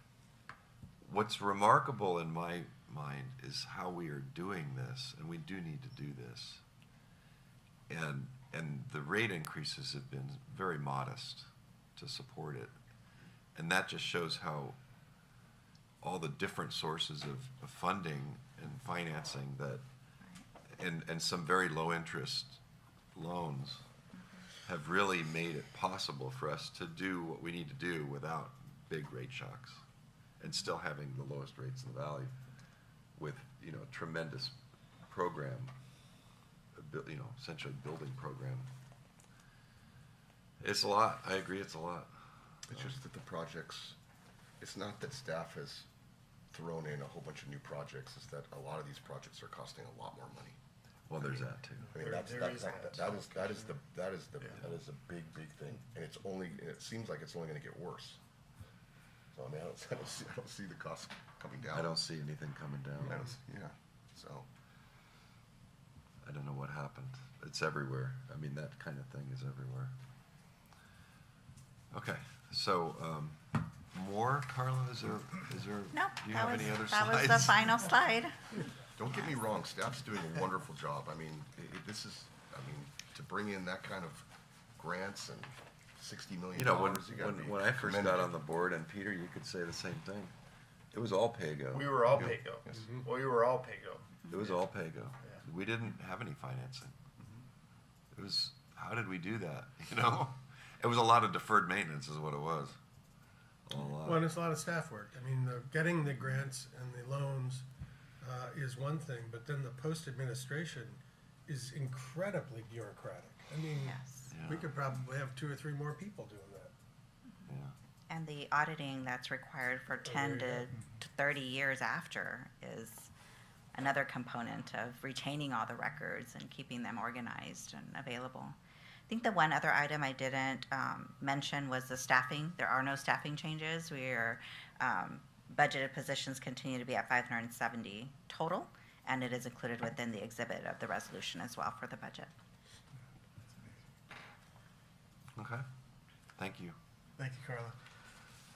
what's remarkable in my mind is how we are doing this, and we do need to do this. And the rate increases have been very modest to support it. And that just shows how all the different sources of funding and financing that, and some very low interest loans have really made it possible for us to do what we need to do without big rate shocks and still having the lowest rates in the valley with, tremendous program, essentially building program. It's a lot. I agree, it's a lot. It's just that the projects, it's not that staff has thrown in a whole bunch of new projects, it's that a lot of these projects are costing a lot more money. Well, there's that too. I mean, that is a big thing, and it seems like it's only gonna get worse. So, I mean, I don't see the cost coming down. I don't see anything coming down. Yeah, so, I don't know what happened. It's everywhere. I mean, that kind of thing is everywhere. Okay, so, more, Carla, is there, No, do you that have was, any other that slides? was the final slide. don't get me wrong, staff's doing a wonderful job. I mean, to bring in that kind of grants and $60 million, you gotta be when I first got commended. on the board, and Peter, you could say the same thing. It was all pay-go. We were all pay-go. Yes. We were all pay-go. It was all pay-go. Yeah. We didn't have any financing. It was, how did we do that, It was a lot of deferred maintenance is what it was. A lot. Well, and it's a lot of staff work. I mean, getting the grants and the loans is one thing, but then the post-administration is incredibly bureaucratic. I mean, Yes. we could probably have 2 or 3 more people doing that. Yeah. And the auditing that's required for 10 there to 30 years after is another component of retaining all the records and keeping them organized and available. I think the one other item I didn't mention was the staffing. There are no staffing changes. Budgeted positions continue to be at 570 total, and it is included within the exhibit of the resolution as well for the budget. Okay, thank you. Thank you, Carla.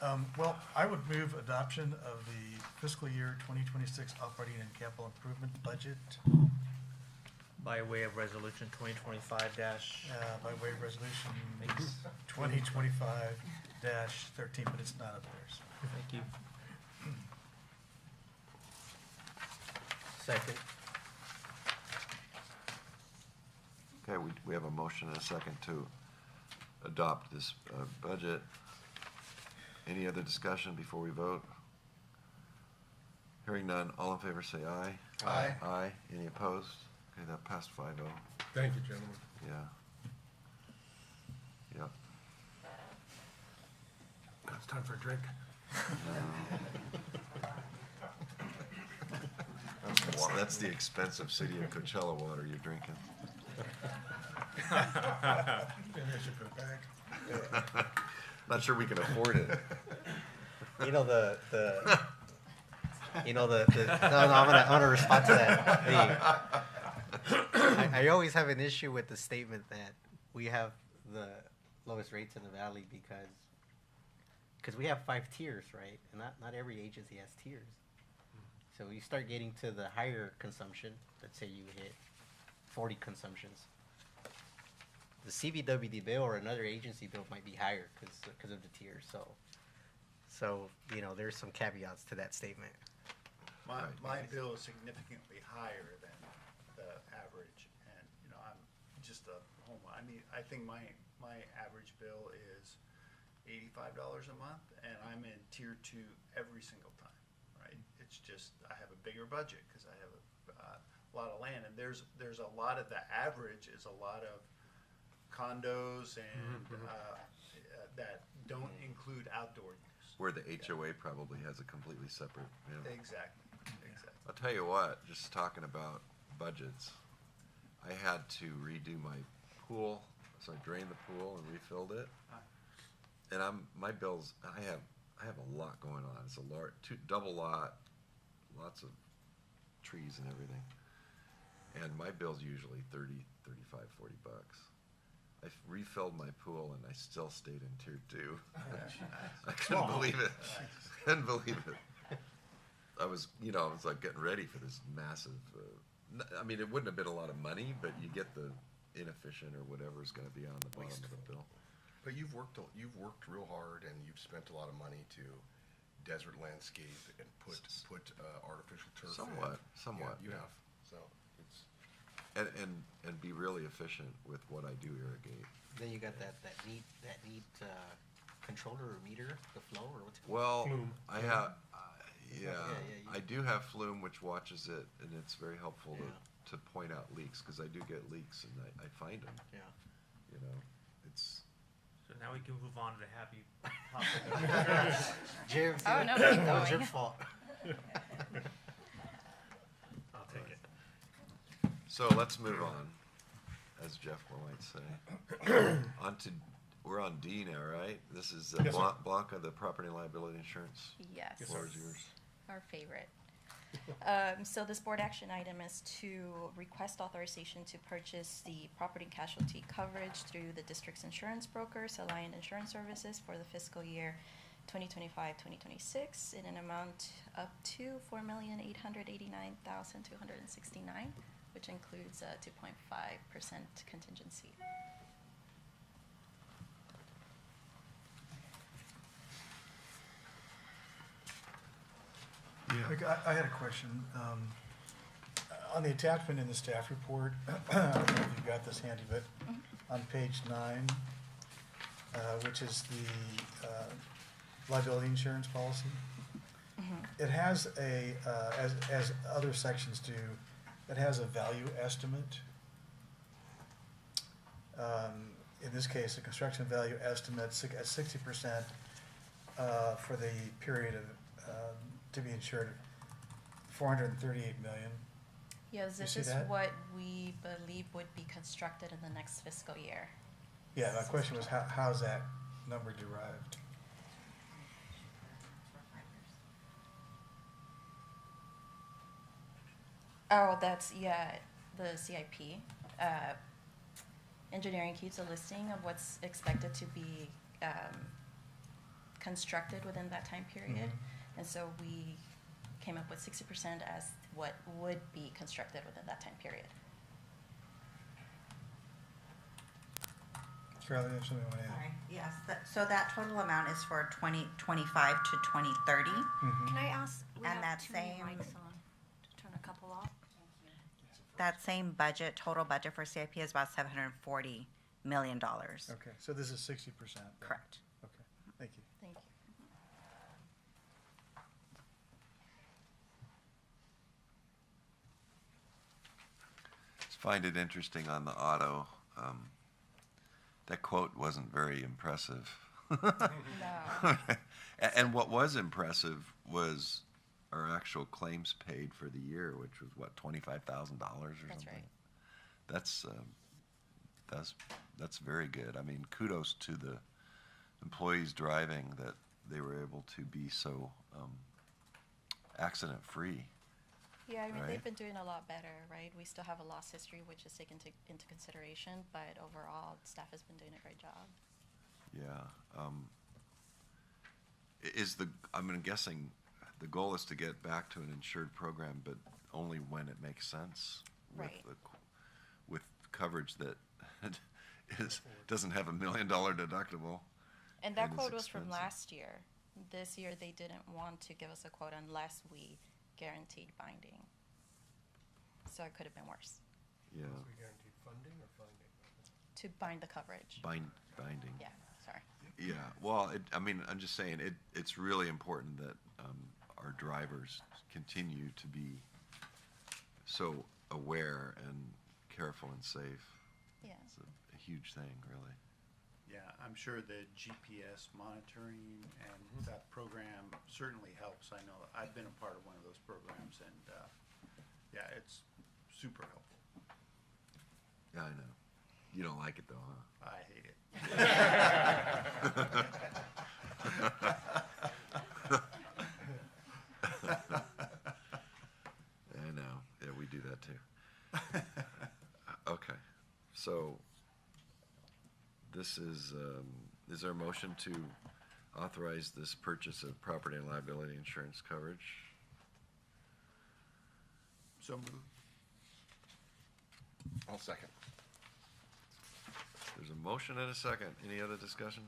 Well, I would move adoption of the fiscal year 2026 operating and capital improvement budget By way of resolution 2025 dash. by way of resolution 2025-13, but it's not up there. So. Thank you. Second. Okay, we have a motion and a second to adopt this budget. Any other discussion before we vote? Hearing none, all in favor say aye. Aye. Aye. Any opposed? Okay, that passed 5-0. Thank you, gentlemen. Yeah. Yep. It's time for a drink. That's the expensive City of Coachella water you're drinking. Maybe I should go back. Not sure we can afford it. You know, no, I'm gonna respond to that. I always have an issue with the statement that we have the lowest rates in the valley because we have 5 tiers, right? And not every agency has tiers. So you start getting to the higher consumption, let's say you hit 40 consumptions. The CVWD bill or another agency bill might be higher because of the tiers. So you know, there's some caveats to that statement. My bill is significantly higher than the average, and, you know, I'm just a home, I mean, I think my average bill is $85 a month, and I'm in tier 2 every single time, right? It's just, I have a bigger budget, because I have a lot of land, and there's a lot of, the average is a lot of condos and, that don't include outdoor use. Where the HOA probably has a completely separate, you know. Exactly. I'll tell you what, just talking about budgets, I had to redo my pool, so I drained the pool and refilled it. And my bills, I have a lot going on. It's a large, double lot, lots of trees and everything. And my bill's usually 30, 35, 40 bucks. I refilled my pool and I still stayed in tier 2. I couldn't believe it. Couldn't believe it. I was like getting ready for this massive, I mean, it wouldn't have been a lot of money, but you get the inefficient or whatever is gonna be on the bottom of the bill. But you've worked real hard and you've spent a lot of money to desert landscape and put artificial turf in. Somewhat. Yeah, you have, so it's. And be really efficient with what I do irrigate. Then you got that neat controller or meter, the flow or what's it called? Well, Flume. I have, Yeah, I do have Flume, which watches it, and it's very helpful Yeah. to point out leaks, because I do get leaks, and I find them, Yeah. you know, it's, So now we can move on to the happy topic. Jim, Oh, no, that keep was your going. fault. I'll take it. so let's move on, as Jeff might say. We're on D now, right? This is Yes, sir. Blanca, the property and liability insurance. Yes. Floor is yours. Our favorite. So this board action item is to request authorization to purchase the property and casualty coverage through the district's insurance brokers, Alliant Insurance Services, for the fiscal year 2025-2026 in an amount up to $4,889,269, which includes a 2.5% contingency. Rick, I had a question. On the attachment in the staff report, I don't know if you've got this handy, but on page 9, which is the liability insurance policy, it has as other sections do, it has a value estimate. In this case, a construction value estimate at 60% for the period of to be insured, $438 million. Yes, You this see is that? what we believe would be constructed in the next fiscal year. Yeah, my question was, how's that number derived? Oh, that's, yeah, the CIP. Engineering keeps a listing of what's expected to be constructed within that time period. And so we came up with 60% as what would be constructed within that time period. Carla, you have something you want to add? Sorry, yes, so that total amount is for 2025 to 2030. Can I ask, we And have that too many same- mics on, to turn a couple off? That same budget, total budget for CIP is about $740 million. Okay, so this is 60%. Correct. Okay, thank you. Thank you. Just find it interesting on the auto. That quote wasn't very impressive. No. And what was impressive was our actual claims paid for the year, which was what, $25,000 or something? That's right. That's very good. I mean, kudos to the employees driving that they were able to be so accident-free. Yeah, I mean, Right. they've been doing a lot better, right? We still have a loss history, which is taken into consideration, but overall, staff has been doing a great job. Yeah. I'm guessing the goal is to get back to an insured program, but only when it makes sense. Right. With coverage that doesn't have $1 million deductible. And that And it's quote was from expensive. last year. This year, they didn't want to give us a quote unless we guaranteed binding. So it could have been worse, Yeah. We guaranteed funding or finding? to bind the coverage. Binding. Yeah, sorry. Yeah, well, I'm just saying, it's really important that our drivers continue to be so aware and careful and safe. Yeah. It's a huge thing, really. Yeah, I'm sure the GPS monitoring and that program certainly helps. I know I've been a part of one of those programs, and yeah, it's super helpful. Yeah, I know. You don't like it though, huh? I hate it. I know. Yeah, we do that too. Okay, so this is there a motion to authorize this purchase of property and liability insurance coverage? So moved. I'll second. There's a motion and a second. Any other discussion?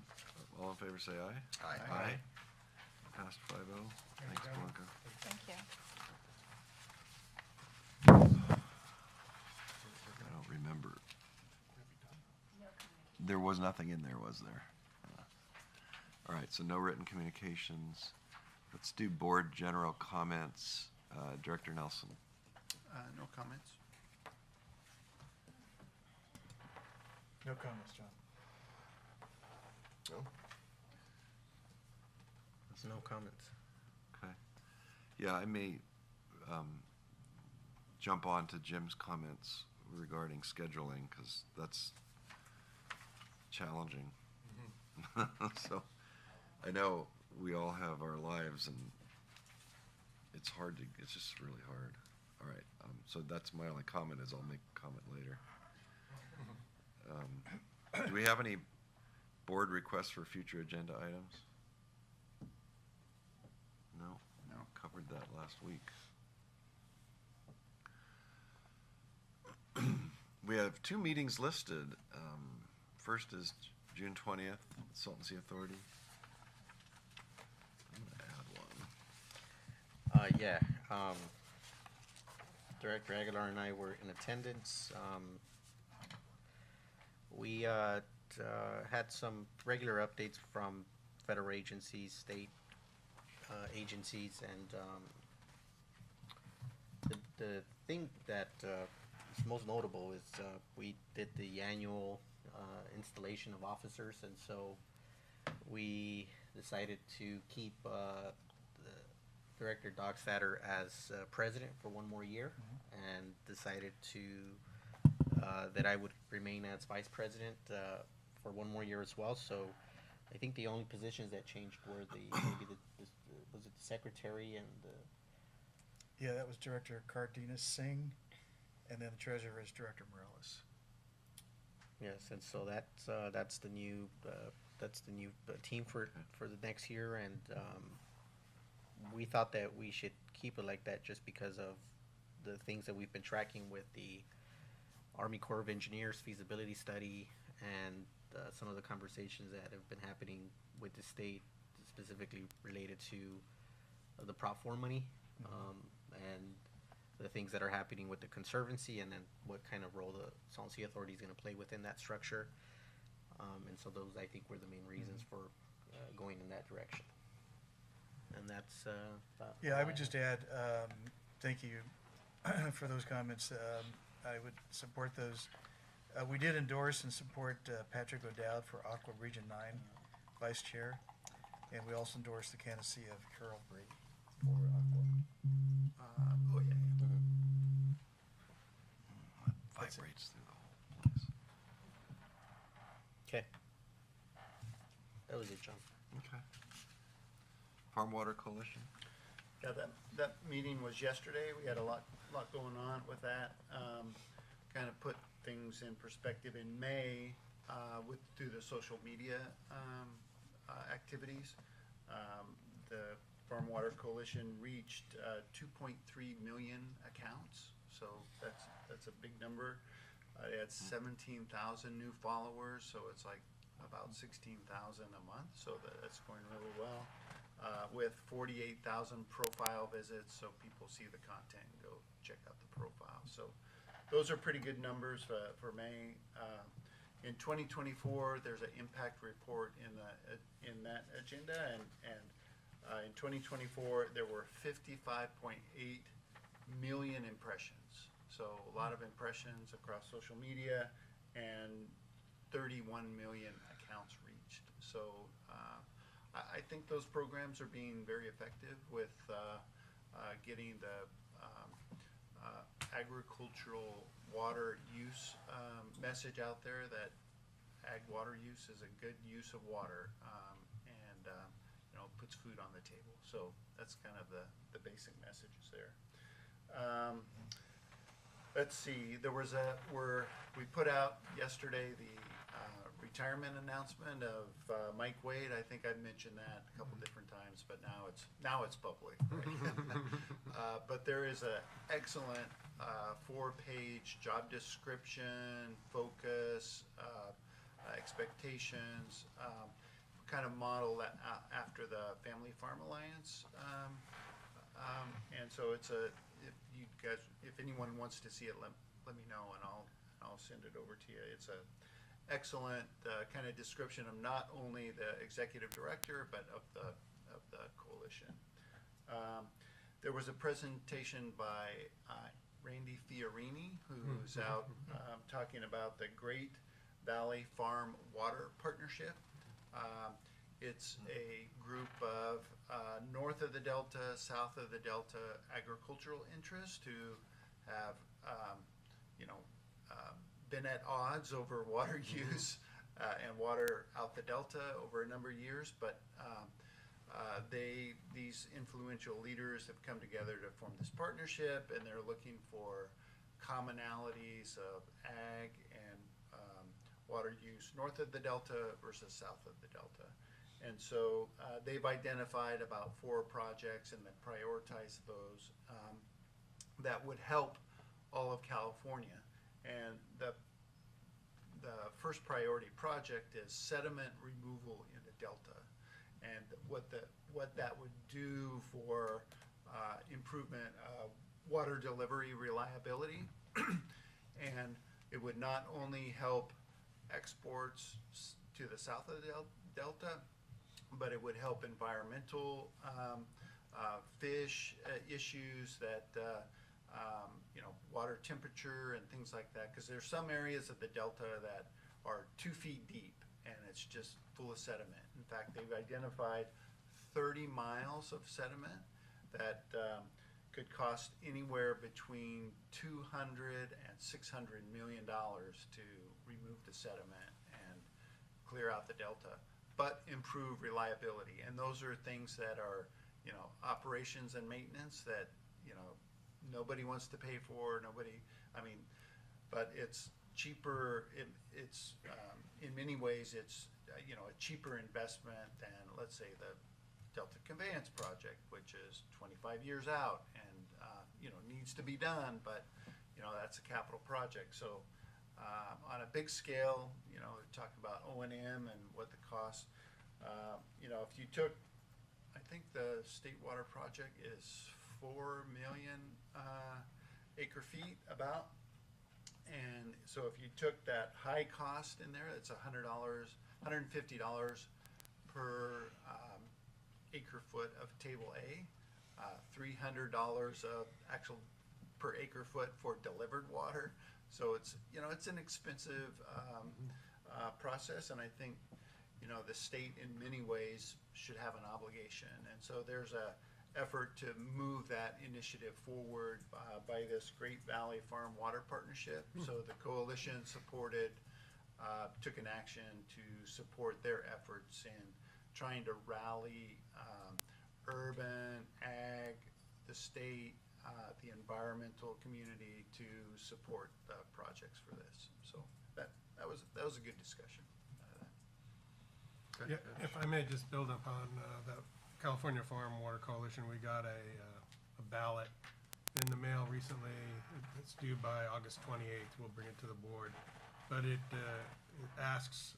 All in favor, say aye. Aye. Aye. Passed 5-0. Thanks, Kevin. Blanca. Thank you. I don't remember. There was nothing in there, was there? All right, so no written communications. Let's do board general comments. Director Nelson. No comments? No comments, John. No? No comments. Okay. Yeah, I may jump on to Jim's comments regarding scheduling, because that's challenging. So, I know we all have our lives, and it's just really hard. All right, so that's my only comment, is I'll make a comment later. Do we have any board requests for future agenda items? No? No. Covered that last week. We have 2 meetings listed. First is June 20th, Salton Authority. I'm gonna add one. Yeah, Director Aguilar and I were in attendance. We had some regular updates from federal agencies, state agencies, and the thing that is most notable is we did the annual installation of officers, and so we decided to keep Director Dockstader as president for one more year, and decided to that I would remain as vice president for one more year as well. So I think the only positions that changed were maybe was it the secretary and the Yeah, that was Director Cardenas Singh, and then the treasurer is Director Morales. yes, and so that's the new that's the new team for the next year, and we thought that we should keep it like that just because of the things that we've been tracking with the Army Corps of Engineers feasibility study and some of the conversations that have been happening with the state, specifically related to the Prop 4 money, and the things that are happening with the Conservancy, and then what kind of role the Salton Sea Authority is going to play within that structure. And so those, I think, were the main reasons for going in that direction. And that's Yeah, I would just add, thank you for those comments. I would support those. We did endorse and support Patrick O'Dowd for Aqua Region 9 Vice Chair, and we also endorsed the candidacy of Carol Brady for Aqua. Oh, yeah. That's it. Vibrates through the whole place. okay. That was it, John. Okay. Farm Water Coalition? Yeah, that meeting was yesterday. We had a lot going on with that. Kind of put things in perspective in May, through the social media, activities. The Farm Water Coalition reached, 2.3 million accounts, so that's a big number. They had 17,000 new followers, so it's like about 16,000 a month, so that's going really well. With 48,000 profile visits, so people see the content and go check out the profile. So those are pretty good numbers for May. In 2024, there's an impact report in that agenda, and in 2024 there were 55.8 million impressions. So a lot of impressions across social media, and 31 million accounts reached. So I think those programs are being very effective with getting the agricultural water use message out there, that ag water use is a good use of water, and puts food on the table. So that's kind of the basic messages there. Let's see, we put out yesterday the retirement announcement of Mike Wade. I think I've mentioned that a couple different times, but now it's public. Right? But there is an excellent 4-page job description, focus, expectations, kind of model that after the Family Farm Alliance. And so if anyone wants to see it, let me know, and I'll send it over to you. It's a excellent kind of description of not only the executive director, but of the coalition. There was a presentation by Randy Fiorini, who's out talking about the Great Valley Farm Water Partnership. It's a group of north of the Delta, south of the Delta agricultural interests who have, been at odds over water use and water out the Delta over a number of years, but these influential leaders have come together to form this partnership, and they're looking for commonalities of ag and water use north of the Delta versus south of the Delta. And so they've identified about 4 projects and then prioritized those that would help all of California. And the first priority project is sediment removal in the Delta, and what that would do for improvement of water delivery reliability. And it would not only help exports to the south of the Delta, but it would help environmental fish issues that water temperature and things like that, because there's some areas of the Delta that are 2 feet deep and it's just full of sediment. In fact, they've identified 30 miles of sediment that could cost anywhere between $200 and $600 million to remove the sediment and clear out the Delta, but improve reliability. And those are things that are, operations and maintenance that, nobody wants to pay for, but it's cheaper. It's in many ways, it's you know, a cheaper investment than, let's say, the Delta Conveyance project, which is 25 years out and, you know, needs to be done, but, you know, that's a capital project. So on a big scale, you know, we're talking about O&M and what the cost, you know, if you took, I think the State Water project is 4 million acre feet about. And so if you took that high cost in there, it's $100, $150 per acre foot of table A, $300 of actual per acre foot for delivered water. So it's, you know, it's an expensive process, and I think, you know, the state in many ways should have an obligation. And so there's a effort to move that initiative forward by this Great Valley Farm Water Partnership. So the coalition supported, took an action to support their efforts in trying to rally urban, ag, the state, the environmental community to support projects for this. So that was a good discussion. Yeah, if I may just build upon the California Farm Water Coalition, we got a ballot in the mail recently. It's due by August 28th. We'll bring it to the board. But it asks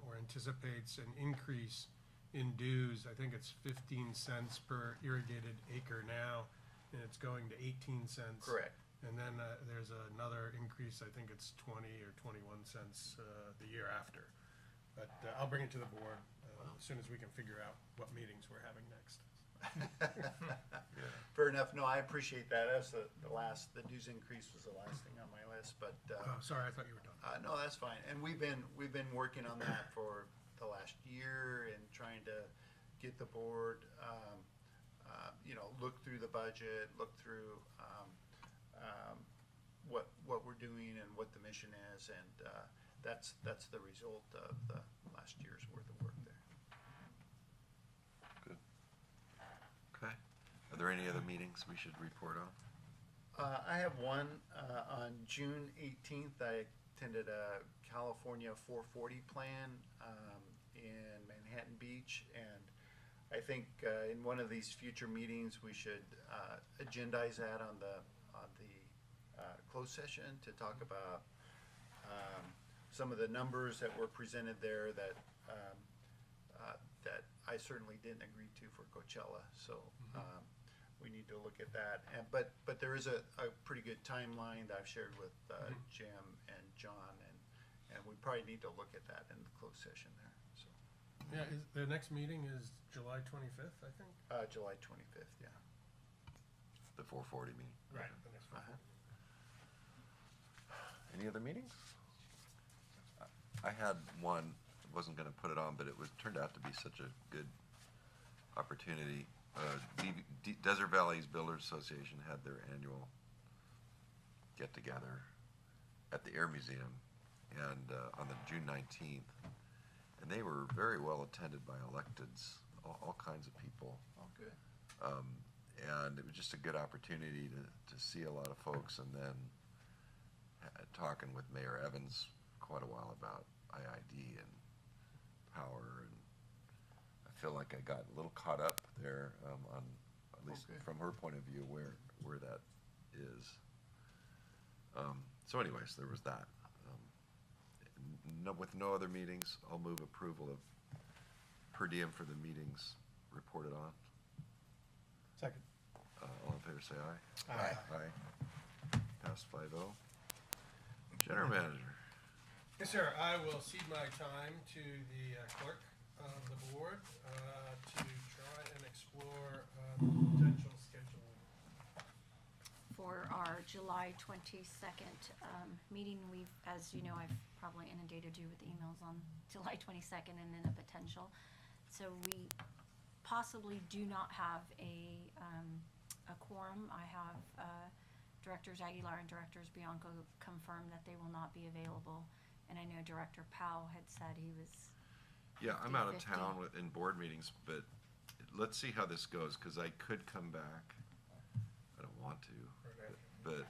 or anticipates an increase in dues. I think it's 15 cents per irrigated acre now, and it's going to 18 cents. Correct. And then there's another increase, I think it's 20 or 21 cents the year after. But I'll bring it to the board as soon as we can figure out what meetings we're having next. Fair enough. No, I appreciate that. That's the dues increase was the last thing on my list, but. Oh, sorry, I thought you were done. No, that's fine. And we've been working on that for the last year and trying to get the board, you know, look through the budget, look through what we're doing and what the mission is, and that's the result of the last year's worth of work there. Good. Okay. Are there any other meetings we should report on? I have one on June 18th. I attended a California 440 plan in Manhattan Beach, and I think in one of these future meetings we should agendize that on the closed session to talk about some of the numbers that were presented there that that I certainly didn't agree to for Coachella. So we need to look at that. And but there is a pretty good timeline that I've shared with Jim and John, and we probably need to look at that in the closed session there. So Yeah, the next meeting is July 25th, I think? July 25th, yeah. The 440 meeting? Right. The next one. Any other meetings? I had one, wasn't gonna put it on, but it turned out to be such a good opportunity. Desert Valleys Builders Association had their annual get-together at the Air Museum and on the June 19th. And they were very well attended by electeds, all kinds of people. Oh, good. And it was just a good opportunity to see a lot of folks, and then talking with Mayor Evans quite a while about IID and power, and I feel like I got a little caught up there on, at least Okay. from her point of view, where that is. So anyways, there was that. With no other meetings, I'll move approval of per diem for the meetings reported on. Second. All in favor, say aye. Aye. Aye. Passed 5-0. General Manager. Yes, sir. I will cede my time to the clerk of the board to try and explore potential scheduling. For our July 22nd meeting, we've, as you know, I've probably inundated you with emails on July 22nd and then a potential. So we possibly do not have a quorum. I have Directors Aguilar and Directors Bianco confirmed that they will not be available. And I know Director Powell had said he was. Yeah, I'm out of 50-50. town in board meetings, but let's see how this goes, because I could come back. I don't want to, but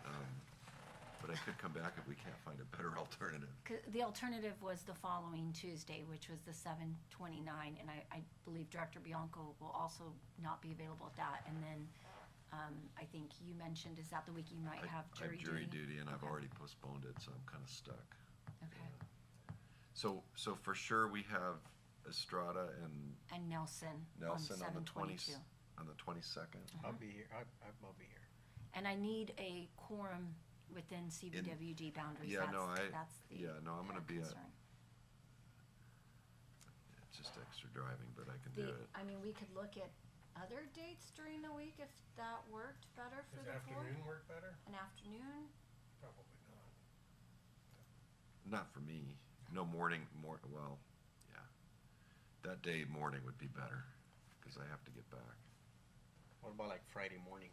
but I could come back if we can't find a better alternative. The alternative was the following Tuesday, which was the 7/29, and I believe Director Bianco will also not be available at that. And then I think you mentioned, is that the week you might I have have jury duty? and I've Okay. already postponed it, so I'm kind of stuck. Okay. So for sure, we have Estrada and And Nelson Nelson on the 7/22. on the 22nd. I'll be here. I'll be here. And I need a quorum within CBWG boundaries. Yeah, no, That's the I'm gonna be concern. it's just extra driving, but I can do The, it. I mean, we could look at other dates during the week if that worked better for Does the board. afternoon work better? An afternoon? Probably not. Not for me. No well, yeah. That day morning would be better, because I have to get back. What about like Friday morning?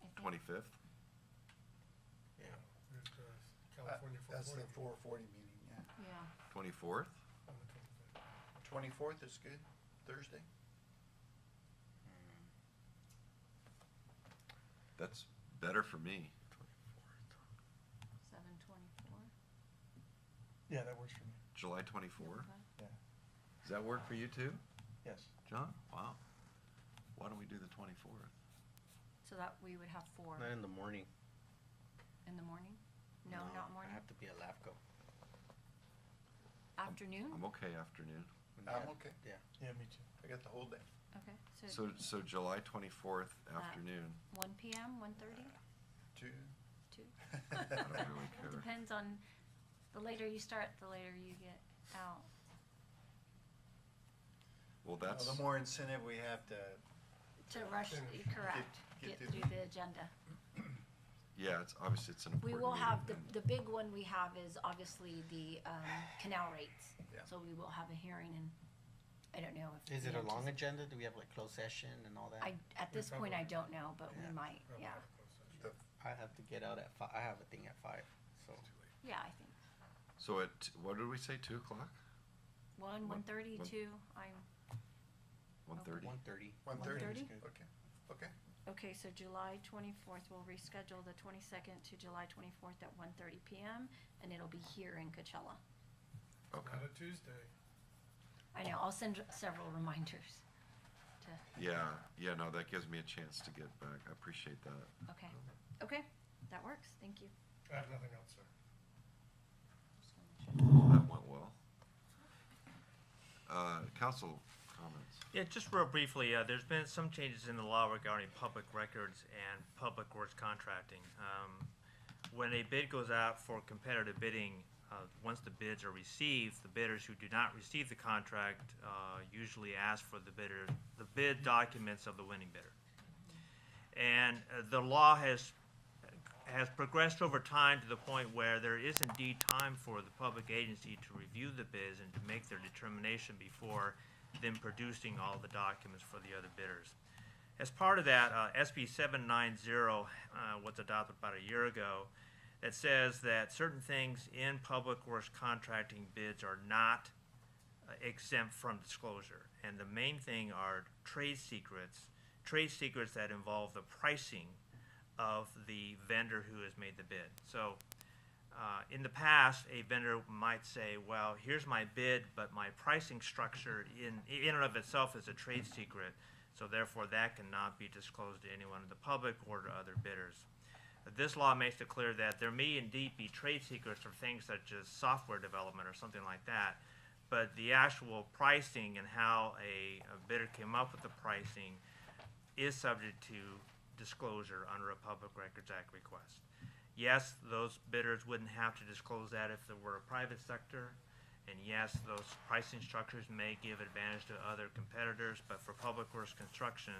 I think. 25th? Yeah. There's California That's the 440 440 meeting, yeah. Yeah. 24th? on the 25th. 24th is good, Thursday? That's better for me. 7/24. Yeah, that works for me. July 24? Yeah. Does that work for you too, Yes. John? Wow. Why don't we do the 24th? So that we would have 4 Not in the morning. in the morning? No, not morning? I have to be at LAFCO. Afternoon? I'm okay afternoon. I'm okay. Yeah. Yeah, me too. I got the whole day. Okay, so So July 24th afternoon. 1 PM, 1:30? 2. 2? I don't really care. Depends on, the later you start, the later you get out. Well, that's, The more incentive we have to, To rush, correct, Get get to- through the agenda. yeah, it's obviously it's an We important will have, meeting, the big one we have is obviously the canal rates. Yeah. So we will have a hearing, and I don't know if. Is we it a long anticipate- agenda? Do we have like closed session and all that? At this point, I don't know, but we Yeah. might, Probably yeah. have a closed session. I have to get out at 5. I have a thing at 5. So Yeah, I think. So what did we say, 2 o'clock? 1:30, one- 2, I'm, 1:30? 1:30. 1:30? 1:30? Okay, okay. okay, so July 24th, we'll reschedule the 22nd to July 24th at 1:30 PM, and it'll be here in Coachella. Okay. Not a Tuesday. I know, I'll send several reminders to, Yeah, no, that gives me a chance to get back. I appreciate that. okay. Okay, that works, thank you. I have nothing else, sir. That went well. Council comments. Yeah, just real briefly, there's been some changes in the law regarding public records and public works contracting. When a bid goes out for competitive bidding, once the bids are received, the bidders who do not receive the contract usually ask for the bid documents of the winning bidder. And the law has progressed over time to the point where there is indeed time for the public agency to review the bids and to make their determination before them producing all the documents for the other bidders. As part of that, SB 790 was adopted about a year ago that says that certain things in public works contracting bids are not exempt from disclosure. And the main thing are trade secrets that involve the pricing of the vendor who has made the bid. So in the past, a vendor might say, well, here's my bid, but my pricing structure in and of itself is a trade secret, so therefore that cannot be disclosed to anyone in the public or to other bidders. This law makes it clear that there may indeed be trade secrets for things such as software development or something like that, but the actual pricing and how a bidder came up with the pricing is subject to disclosure under a Public Records Act request. Yes, those bidders wouldn't have to disclose that if there were a private sector, and yes, those pricing structures may give advantage to other competitors, but for Public Works Construction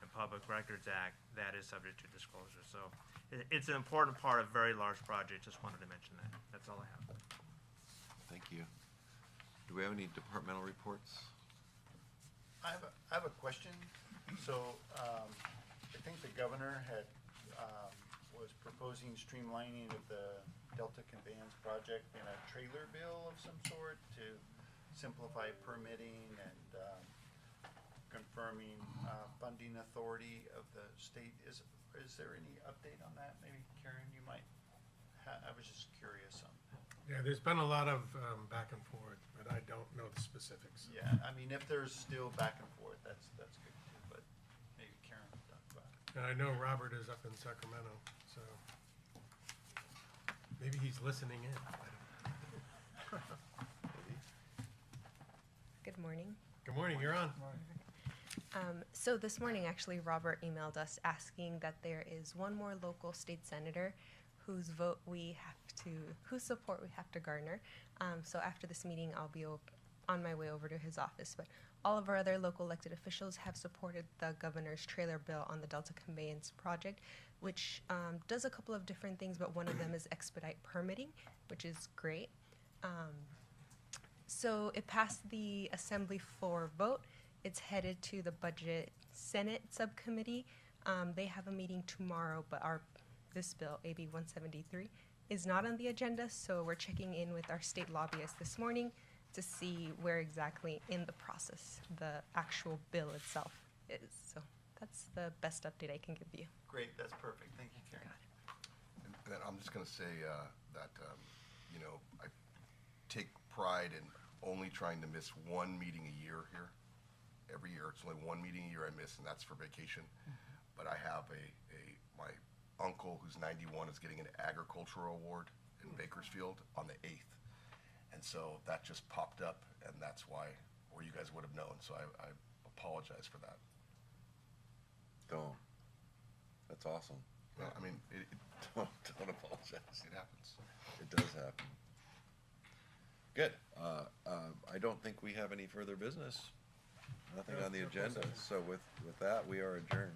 and Public Records Act, that is subject to disclosure. So it's an important part of a very large project. Just wanted to mention that. That's all I have. Thank you. Do we have any departmental reports? I have a question. So, I think the governor had, was proposing streamlining of the Delta Conveyance project in a trailer bill of some sort to simplify permitting and, confirming funding authority of the state. Is there any update on that? Maybe Karen, you might, I was just curious on. Yeah, there's been a lot of back and forth, but I don't know the specifics. Yeah, I mean, if there's still back and forth, that's good too, but maybe Karen will talk about it. And I know Robert is up in Sacramento, so maybe he's listening in. I don't know. Good morning. Good morning, you're on. So this morning, actually, Robert emailed us asking that there is one more local state senator whose support we have to garner. So after this meeting, I'll be on my way over to his office. But all of our other local elected officials have supported the governor's trailer bill on the Delta Conveyance Project, which does a couple of different things, but one of them is expedite permitting, which is great. So it passed the Assembly for vote. It's headed to the Budget Senate Subcommittee. They have a meeting tomorrow, but this bill, AB 173, is not on the agenda, so we're checking in with our state lobbyist this morning to see where exactly in the process the actual bill itself is. So that's the best update I can give you. Great, that's perfect. Thank you, Karen. And then I'm just gonna say, that, you know, I take pride in only trying to miss one meeting a year here. Every year, it's only one meeting a year I miss, and that's for vacation. But I have my uncle, who's 91, is getting an agricultural award in Bakersfield on the 8th. And so that just popped up, and that's why, or you guys would have known, so I apologize for that. Don't. That's awesome. Well, I mean, Don't apologize. it happens. It does happen. Good. I don't think we have any further business. Nothing No, on the no agenda. business. So with that, we are adjourned.